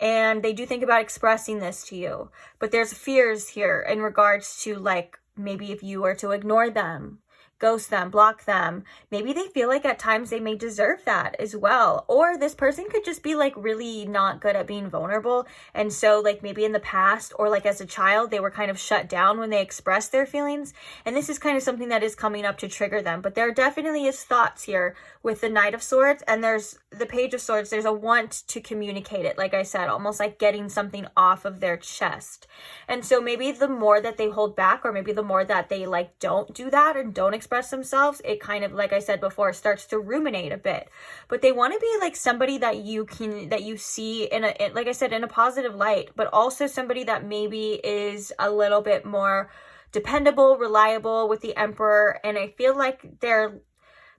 Speaker 1: And they do think about expressing this to you. But there's fears here in regards to like, maybe if you were to ignore them, ghost them, block them, maybe they feel like at times they may deserve that as well. Or this person could just be like really not good at being vulnerable. And so like maybe in the past or like as a child, they were kind of shut down when they expressed their feelings. And this is kind of something that is coming up to trigger them. But there definitely is thoughts here with the Knight of Swords and there's the Page of Swords. There's a want to communicate it. Like I said, almost like getting something off of their chest. And so maybe the more that they hold back, or maybe the more that they like don't do that and don't express themselves, it kind of, like I said before, starts to ruminate a bit. But they want to be like somebody that you see in a, like I said, in a positive light, but also somebody that maybe is a little bit more dependable, reliable with the Emperor. And I feel like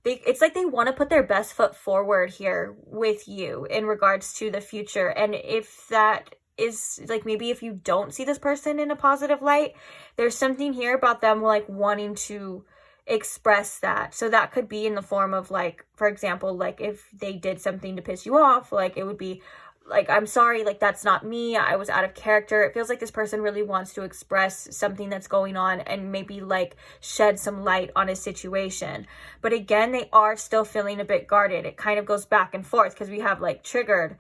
Speaker 1: it's like they want to put their best foot forward here with you in regards to the future. And if that is like, maybe if you don't see this person in a positive light, there's something here about them like wanting to express that. So that could be in the form of like, for example, like if they did something to piss you off, like it would be like, I'm sorry, like that's not me, I was out of character. It feels like this person really wants to express something that's going on and maybe like shed some light on a situation. But again, they are still feeling a bit guarded. It kind of goes back and forth because we have like triggered,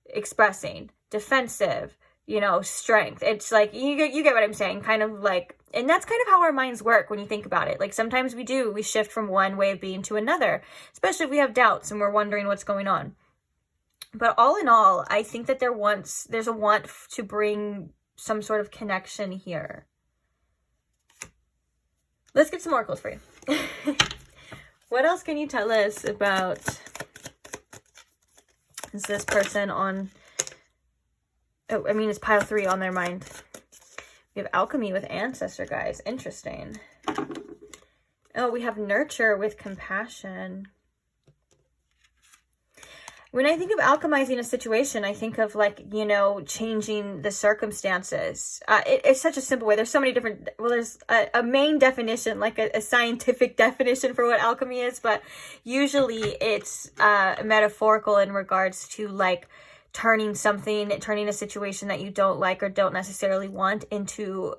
Speaker 1: expressing, defensive, you know, strength. It's like, you get what I'm saying, kind of like, and that's kind of how our minds work when you think about it. Like sometimes we shift from one way of being to another, especially if we have doubts and we're wondering what's going on. But all in all, I think that there's a want to bring some sort of connection here. Let's get some oracles for you. What else can you tell us about, is this person on, oh, I mean, it's pile 3 on their mind. We have alchemy with ancestor, guys. Interesting. Oh, we have nurture with compassion. When I think of alchemizing a situation, I think of like, you know, changing the circumstances. It's such a simple way. There's so many different, well, there's a main definition, like a scientific definition for what alchemy is, but usually it's metaphorical in regards to like turning a situation that you don't like or don't necessarily want into,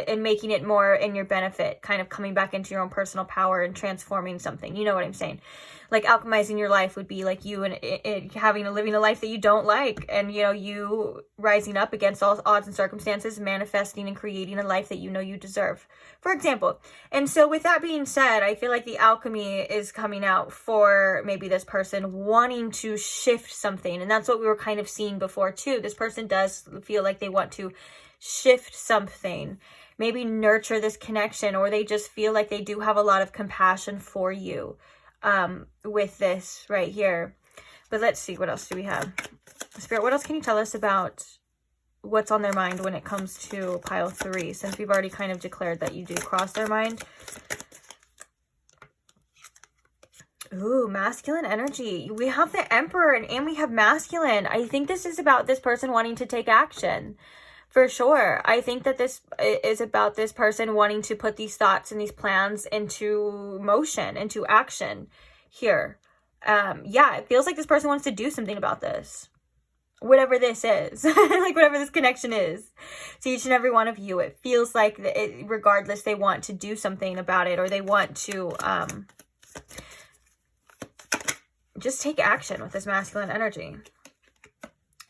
Speaker 1: and making it more in your benefit, kind of coming back into your own personal power and transforming something. You know what I'm saying? Like alchemizing your life would be like you and living a life that you don't like, and you know, you rising up against all odds and circumstances, manifesting and creating a life that you know you deserve, for example. And so with that being said, I feel like the alchemy is coming out for maybe this person wanting to shift something, and that's what we were kind of seeing before too. This person does feel like they want to shift something, maybe nurture this connection, or they just feel like they do have a lot of compassion for you with this right here. But let's see, what else do we have? Spirit, what else can you tell us about what's on their mind when it comes to pile 3, since we've already kind of declared that you do cross their mind? Ooh, masculine energy. We have the Emperor and we have masculine. I think this is about this person wanting to take action. For sure. I think that this is about this person wanting to put these thoughts and these plans into motion, into action here. Yeah, it feels like this person wants to do something about this. Whatever this is, like whatever this connection is to each and every one of you, it feels like regardless, they want to do something about it, or they want to just take action with this masculine energy.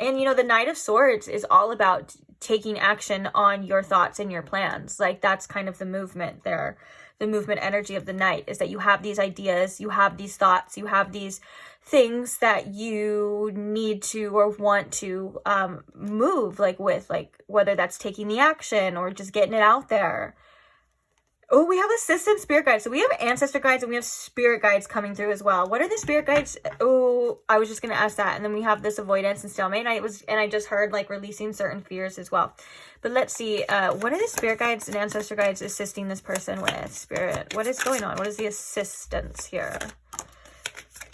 Speaker 1: And, you know, the Knight of Swords is all about taking action on your thoughts and your plans. Like, that's kind of the movement there. The movement energy of the Knight is that you have these ideas, you have these thoughts, you have these things that you need to or want to move, like with, like, whether that's taking the action or just getting it out there. Oh, we have assistant spirit guides. So we have ancestor guides and we have spirit guides coming through as well. What are the spirit guides? Oh, I was just going to ask that. And then we have this avoidance and stalemate. And I just heard like releasing certain fears as well. But let's see. What are the spirit guides and ancestor guides assisting this person with? Spirit, what is going on? What is the assistance here?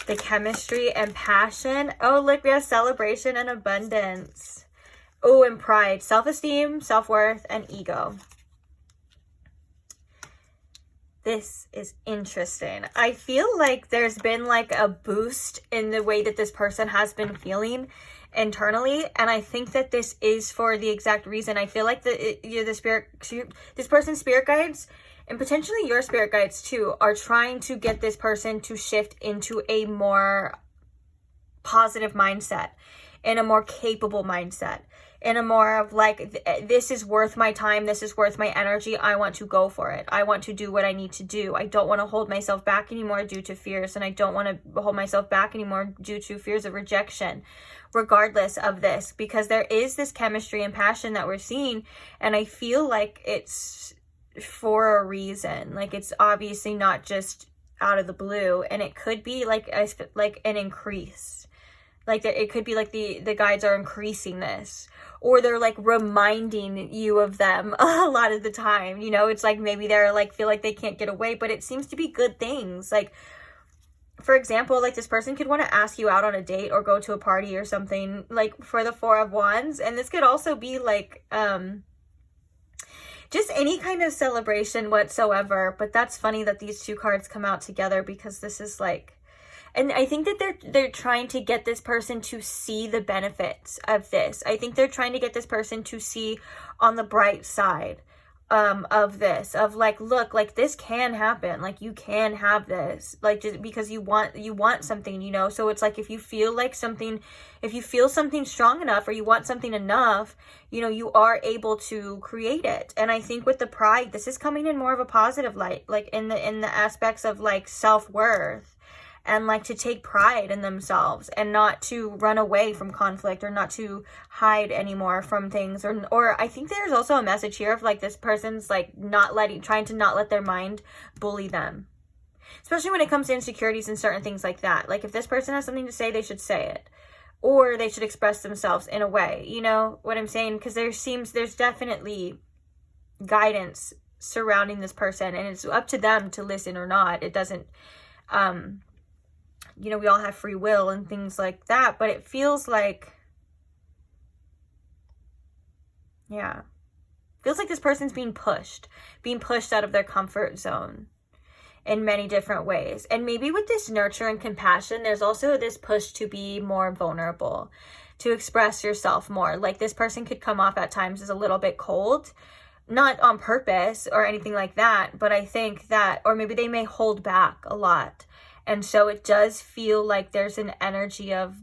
Speaker 1: The chemistry and passion. Oh, look, we have celebration and abundance. Oh, and pride, self-esteem, self-worth, and ego. This is interesting. I feel like there's been like a boost in the way that this person has been feeling internally. And I think that this is for the exact reason. I feel like this person's spirit guides, and potentially your spirit guides too, are trying to get this person to shift into a more positive mindset, in a more capable mindset, in a more of like, this is worth my time, this is worth my energy, I want to go for it, I want to do what I need to do, I don't want to hold myself back anymore due to fears, and I don't want to hold myself back anymore due to fears of rejection, regardless of this, because there is this chemistry and passion that we're seeing, and I feel like it's for a reason. Like, it's obviously not just out of the blue, and it could be like an increase. Like, it could be like the guides are increasing this, or they're like reminding you of them a lot of the time. You know, it's like maybe they're like, feel like they can't get away, but it seems to be good things. Like, for example, like this person could want to ask you out on a date or go to a party or something, like for the Four of Wands. And this could also be like, just any kind of celebration whatsoever. But that's funny that these two cards come out together, because this is like, and I think that they're trying to get this person to see the benefits of this. I think they're trying to get this person to see on the bright side of this, of like, look, like this can happen, like you can have this, like, just because you want something, you know. So it's like, if you feel something strong enough, or you want something enough, you know, you are able to create it. And I think with the pride, this is coming in more of a positive light, like in the aspects of like self-worth, and like to take pride in themselves, and not to run away from conflict, or not to hide anymore from things, or I think there's also a message here of like this person's like trying to not let their mind bully them, especially when it comes to insecurities and certain things like that. Like, if this person has something to say, they should say it, or they should express themselves in a way, you know what I'm saying? Because there's definitely guidance surrounding this person, and it's up to them to listen or not. It doesn't, you know, we all have free will and things like that, but it feels like, yeah, feels like this person's being pushed out of their comfort zone in many different ways. And maybe with this nurture and compassion, there's also this push to be more vulnerable, to express yourself more. Like, this person could come off at times as a little bit cold, not on purpose or anything like that, but I think that, or maybe they may hold back a lot. And so it does feel like there's an energy of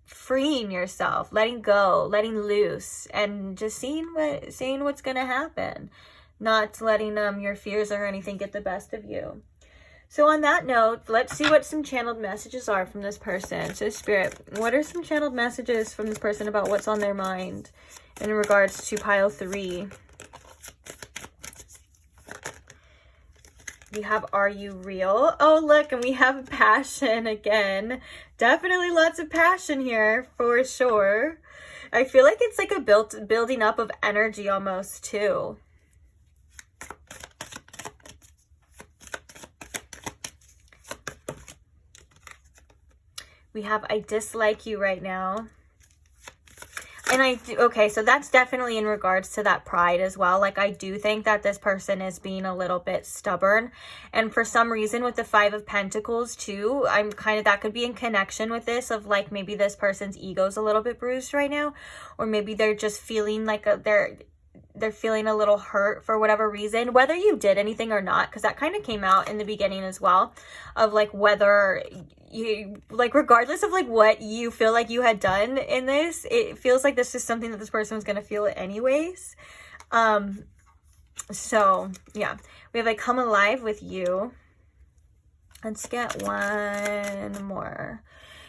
Speaker 1: freeing yourself, letting go, letting loose, and just seeing what's going to happen, not letting your fears or anything get the best of you. So on that note, let's see what some channeled messages are from this person. So Spirit, what are some channeled messages from this person about what's on their mind in regards to pile 3? We have, are you real? Oh, look, and we have passion again. Definitely lots of passion here, for sure. I feel like it's like a building up of energy almost, too. We have, I dislike you right now. And I do, okay, so that's definitely in regards to that pride as well. Like, I do think that this person is being a little bit stubborn. And for some reason with the Five of Pentacles too, I'm kind of, that could be in connection with this of like, maybe this person's ego's a little bit bruised right now. Or maybe they're just feeling like they're feeling a little hurt for whatever reason, whether you did anything or not, because that kind of came out in the beginning as well, of like whether you, like, regardless of like what you feel like you had done in this, it feels like this is something that this person was going to feel anyways. So yeah, we have like come alive with you. Let's get one more.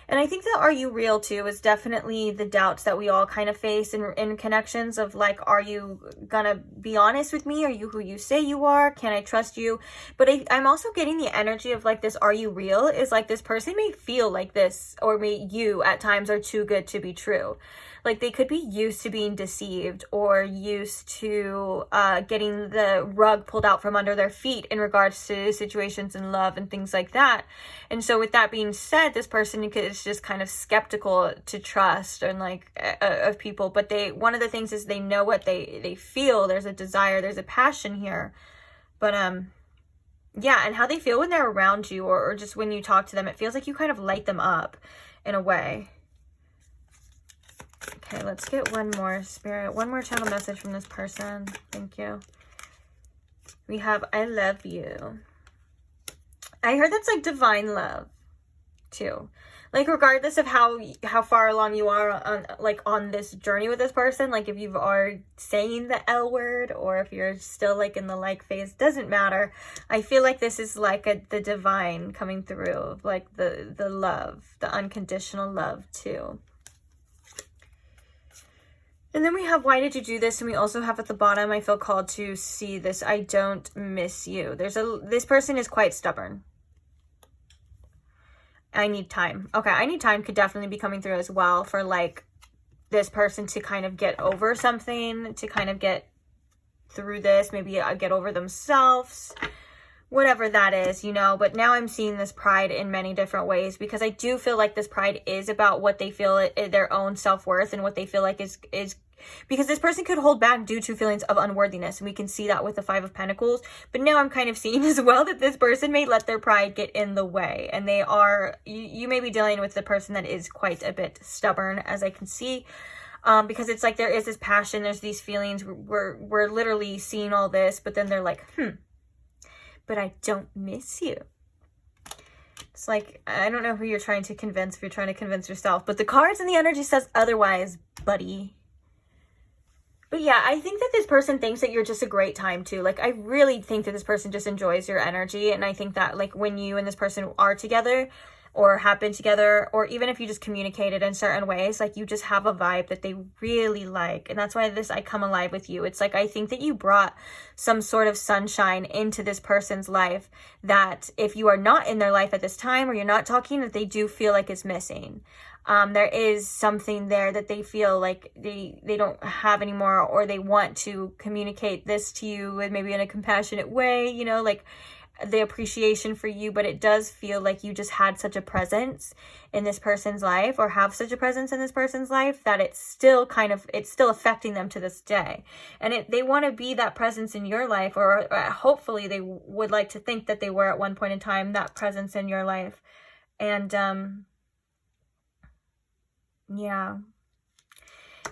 Speaker 1: And I think that are you real too is definitely the doubts that we all kind of face in connections of like, are you gonna be honest with me? Are you who you say you are? Can I trust you? But I'm also getting the energy of like this, are you real? Is like this person may feel like this, or you at times are too good to be true. Like they could be used to being deceived or used to getting the rug pulled out from under their feet in regards to situations in love and things like that. And so with that being said, this person is just kind of skeptical to trust and like of people. But one of the things is they know what they feel. There's a desire, there's a passion here. But yeah, and how they feel when they're around you or just when you talk to them, it feels like you kind of light them up in a way. Okay, let's get one more, Spirit. One more channel message from this person. Thank you. We have, I love you. I heard that's like divine love too. Like regardless of how far along you are on this journey with this person, like if you are saying the L word or if you're still like in the like phase, doesn't matter. I feel like this is like the divine coming through, like the love, the unconditional love too. And then we have, why did you do this? And we also have at the bottom, I feel called to see this. I don't miss you. This person is quite stubborn. I need time. Okay, I need time could definitely be coming through as well for like this person to kind of get over something, to kind of get through this, maybe get over themselves, whatever that is, you know. But now I'm seeing this pride in many different ways, because I do feel like this pride is about what they feel, their own self-worth, and what they feel like is because this person could hold back due to feelings of unworthiness, and we can see that with the Five of Pentacles. But now I'm kind of seeing as well that this person may let their pride get in the way, and they are, you may be dealing with the person that is quite a bit stubborn, as I can see. Because it's like there is this passion, there's these feelings, we're literally seeing all this, but then they're like, but I don't miss you. It's like, I don't know who you're trying to convince, if you're trying to convince yourself, but the cards and the energy says otherwise, buddy. But yeah, I think that this person thinks that you're just a great time too. Like, I really think that this person just enjoys your energy. And I think that like when you and this person are together or have been together, or even if you just communicated in certain ways, like you just have a vibe that they really like. And that's why I come alive with you. It's like, I think that you brought some sort of sunshine into this person's life that if you are not in their life at this time, or you're not talking, that they do feel like is missing. There is something there that they feel like they don't have anymore, or they want to communicate this to you and maybe in a compassionate way, you know, like the appreciation for you. But it does feel like you just had such a presence in this person's life, or have such a presence in this person's life, that it's still affecting them to this day. And they want to be that presence in your life, or hopefully they would like to think that they were at one point in time that presence in your life. And yeah,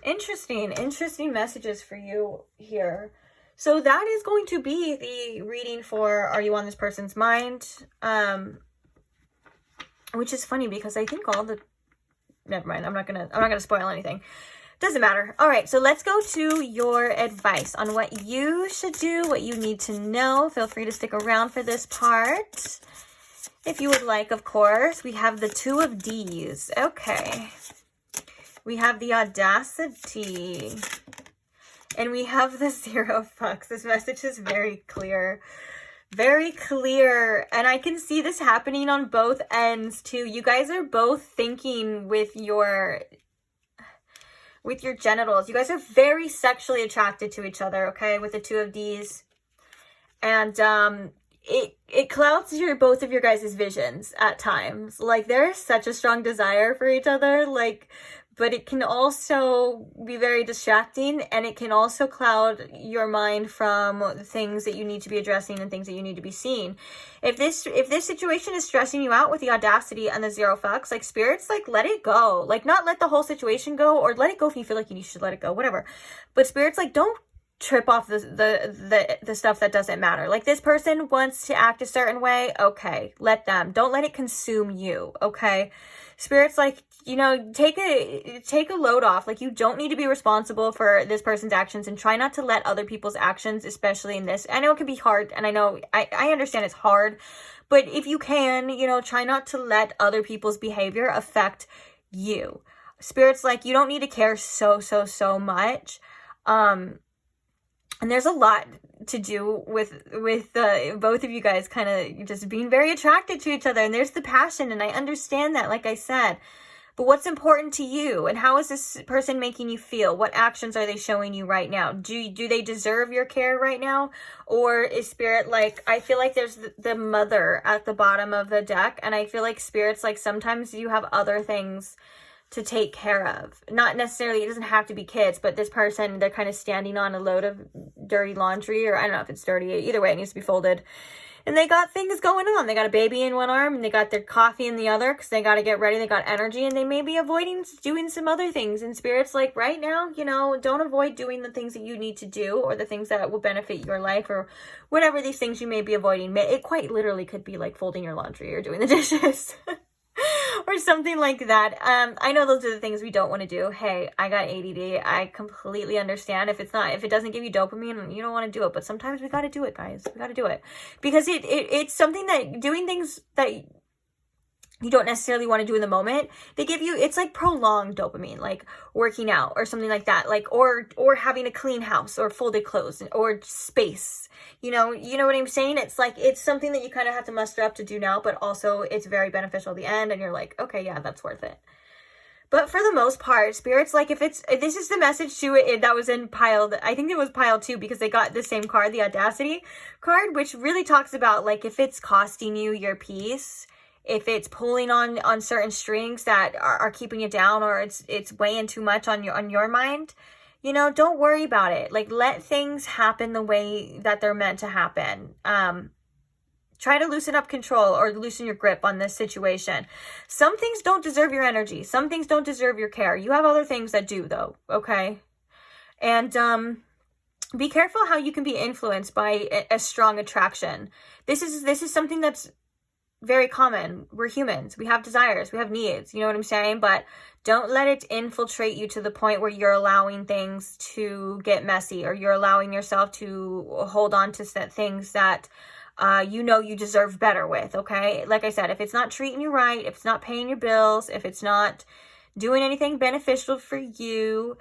Speaker 1: interesting messages for you here. So that is going to be the reading for Are You on This Person's Mind? Which is funny because I think never mind, I'm not gonna spoil anything. Doesn't matter. All right, so let's go to your advice on what you should do, what you need to know. Feel free to stick around for this part if you would like, of course. We have the Two of D's. Okay. We have the Audacity. And we have the Zero Fucks. This message is very clear. Very clear. And I can see this happening on both ends too. You guys are both thinking with your genitals. You guys are very sexually attracted to each other, okay? With the Two of D's. And it clouds both of your guys' visions at times. Like, there's such a strong desire for each other, like, but it can also be very distracting, and it can also cloud your mind from things that you need to be addressing and things that you need to be seeing. If this situation is stressing you out with the audacity and the zero fucks, like, spirits, like, let it go. Like, not let the whole situation go, or let it go if you feel like you should let it go, whatever. But spirits, like, don't trip off the stuff that doesn't matter. Like, this person wants to act a certain way, okay, let them. Don't let it consume you, okay? Spirits, like, you know, take a load off. Like, you don't need to be responsible for this person's actions, and try not to let other people's actions, especially in this. I know it can be hard, and I know, I understand it's hard, but if you can, you know, try not to let other people's behavior affect you. Spirits, like, you don't need to care so much. And there's a lot to do with both of you guys kind of just being very attracted to each other. And there's the passion, and I understand that, like I said. But what's important to you? And how is this person making you feel? What actions are they showing you right now? Do they deserve your care right now? Or is spirit, like, I feel like there's the mother at the bottom of the deck. And I feel like spirits, like, sometimes you have other things to take care of. Not necessarily, it doesn't have to be kids, but this person, they're kind of standing on a load of dirty laundry, or I don't know if it's dirty. Either way, it needs to be folded. And they got things going on. They got a baby in one arm, and they got their coffee in the other, because they got to get ready. They got energy, and they may be avoiding doing some other things. And spirits, like, right now, you know, don't avoid doing the things that you need to do, or the things that will benefit your life, or whatever these things you may be avoiding. It quite literally could be like folding your laundry or doing the dishes. Or something like that. I know those are the things we don't want to do. Hey, I got ADD. I completely understand. If it doesn't give you dopamine, you don't want to do it. But sometimes we got to do it, guys. We got to do it. Because it's something that, doing things that you don't necessarily want to do in the moment, they give you, it's like prolonged dopamine, like working out or something like that, like, or having a clean house, or folded clothes, or space, you know what I'm saying? It's like, it's something that you kind of have to muster up to do now, but also it's very beneficial at the end, and you're like, okay, yeah, that's worth it. But for the most part, spirits, like, this is the message to it that was in pile, I think it was pile 2, because they got the same card, the audacity card, which really talks about, like, if it's costing you your peace, if it's pulling on certain strings that are keeping you down, or it's weighing too much on your mind, you know, don't worry about it. Like, let things happen the way that they're meant to happen. Try to loosen up control, or loosen your grip on this situation. Some things don't deserve your energy. Some things don't deserve your care. You have other things that do, though, okay? And be careful how you can be influenced by a strong attraction. This is something that's very common. We're humans. We have desires. We have needs. You know what I'm saying? But don't let it infiltrate you to the point where you're allowing things to get messy, or you're allowing yourself to hold on to things that you know you deserve better with, okay? Like I said, if it's not treating you right, if it's not paying your bills, if it's not doing anything beneficial for you,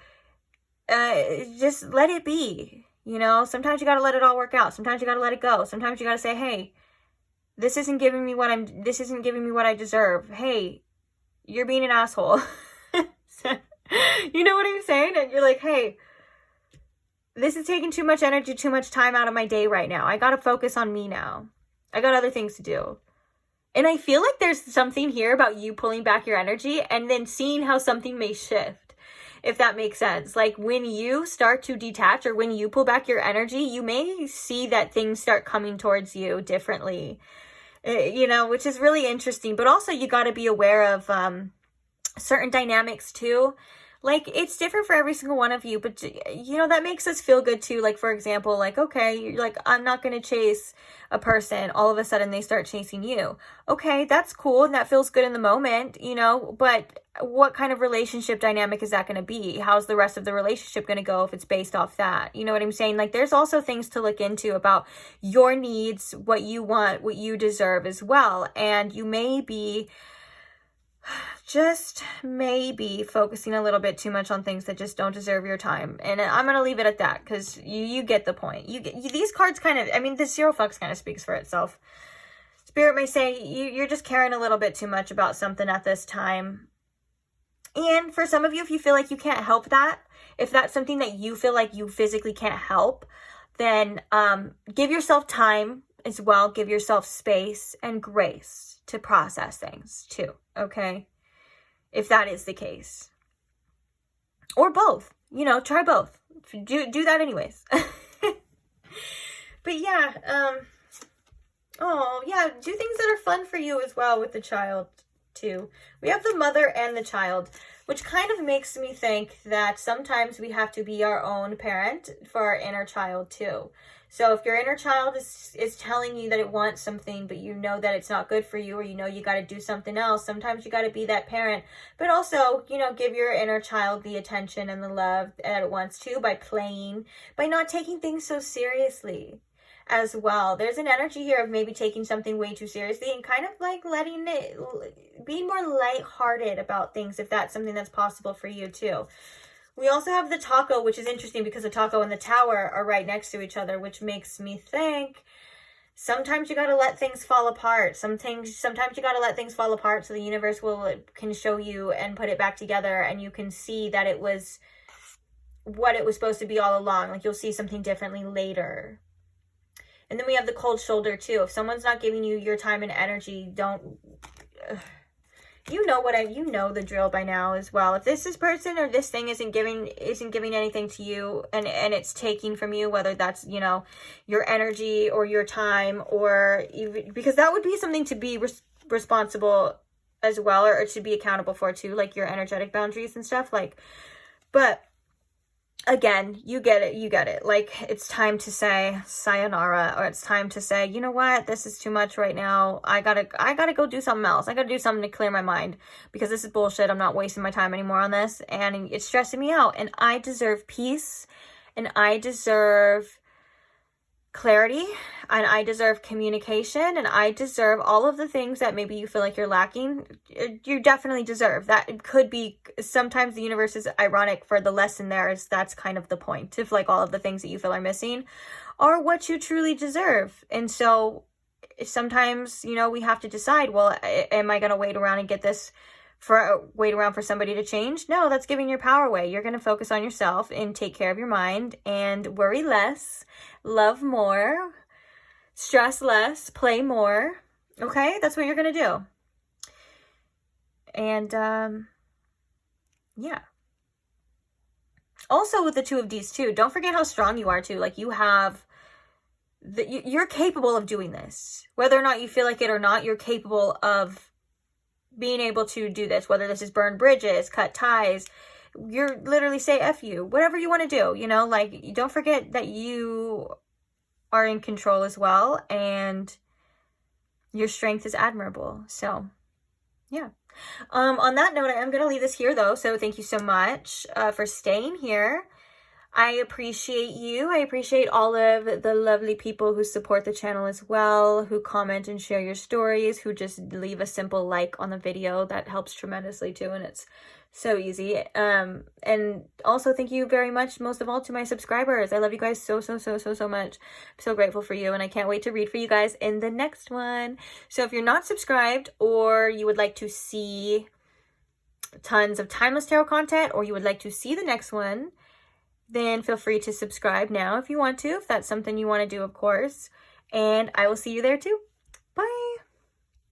Speaker 1: just let it be. You know, sometimes you got to let it all work out. Sometimes you got to let it go. Sometimes you got to say, hey, this isn't giving me what I deserve. Hey, you're being an asshole. You know what I'm saying? And you're like, hey, this is taking too much energy, too much time out of my day right now. I got to focus on me now. I got other things to do. And I feel like there's something here about you pulling back your energy and then seeing how something may shift, if that makes sense. Like, when you start to detach, or when you pull back your energy, you may see that things start coming towards you differently, you know, which is really interesting. But also, you got to be aware of certain dynamics too. Like, it's different for every single one of you, but, you know, that makes us feel good too. Like, for example, like, okay, you're like, I'm not going to chase a person. All of a sudden, they start chasing you. Okay, that's cool, and that feels good in the moment, you know, but what kind of relationship dynamic is that going to be? How's the rest of the relationship going to go if it's based off that? You know what I'm saying? Like, there's also things to look into about your needs, what you want, what you deserve as well. And you may be just maybe focusing a little bit too much on things that just don't deserve your time. And I'm going to leave it at that, because you get the point. These cards kind of, I mean, the zero fucks kind of speaks for itself. Spirit may say you're just caring a little bit too much about something at this time. And for some of you, if you feel like you can't help that, if that's something that you feel like you physically can't help, then give yourself time as well, give yourself space and grace to process things too, okay? If that is the case. Or both, you know, try both. Do that anyways. But yeah, oh yeah, do things that are fun for you as well with the child too. We have the mother and the child, which kind of makes me think that sometimes we have to be our own parent for our inner child too. So if your inner child is telling you that it wants something, but you know that it's not good for you, or you know you got to do something else, sometimes you got to be that parent. But also, you know, give your inner child the attention and the love that it wants to by playing, by not taking things so seriously as well. There's an energy here of maybe taking something way too seriously and kind of like letting it, being more lighthearted about things, if that's something that's possible for you too. We also have the taco, which is interesting because the taco and the tower are right next to each other, which makes me think sometimes you got to let things fall apart. Sometimes you got to let things fall apart so the universe can show you and put it back together, and you can see that it was what it was supposed to be all along. Like, you'll see something differently later. And then we have the cold shoulder too. If someone's not giving you your time and energy, don't... You know the drill by now as well. If this person or this thing isn't giving anything to you, and it's taking from you, whether that's, you know, your energy or your time, or even, because that would be something to be responsible as well, or to be accountable for too, like your energetic boundaries and stuff, like, but again, you get it. Like, it's time to say sayonara, or it's time to say, you know what, this is too much right now. I gotta go do something else. I gotta do something to clear my mind, because this is bullshit. I'm not wasting my time anymore on this, and it's stressing me out, and I deserve peace, and I deserve clarity, and I deserve communication, and I deserve all of the things that maybe you feel like you're lacking. You definitely deserve that. It could be, sometimes the universe is ironic for the lesson there, is that's kind of the point of, like, all of the things that you feel are missing are what you truly deserve. And so sometimes, you know, we have to decide, well, am I going to wait around and wait around for somebody to change? No, that's giving your power away. You're going to focus on yourself and take care of your mind and worry less, love more, stress less, play more. Okay? That's what you're going to do. And, yeah. Also with the two of these too, don't forget how strong you are too. Like, you're capable of doing this. Whether or not you feel like it or not, you're capable of being able to do this, whether this is burn bridges, cut ties, you're literally say F you, whatever you want to do, you know, like, don't forget that you are in control as well, and your strength is admirable. So yeah. On that note, I am going to leave this here though. So thank you so much for staying here. I appreciate you. I appreciate all of the lovely people who support the channel as well, who comment and share your stories, who just leave a simple like on the video. That helps tremendously too, and it's so easy. And also thank you very much, most of all, to my subscribers. I love you guys so much. I'm so grateful for you, and I can't wait to read for you guys in the next one. So if you're not subscribed, or you would like to see tons of timeless tarot content, or you would like to see the next one, then feel free to subscribe now if you want to, if that's something you want to do, of course. And I will see you there too. Bye.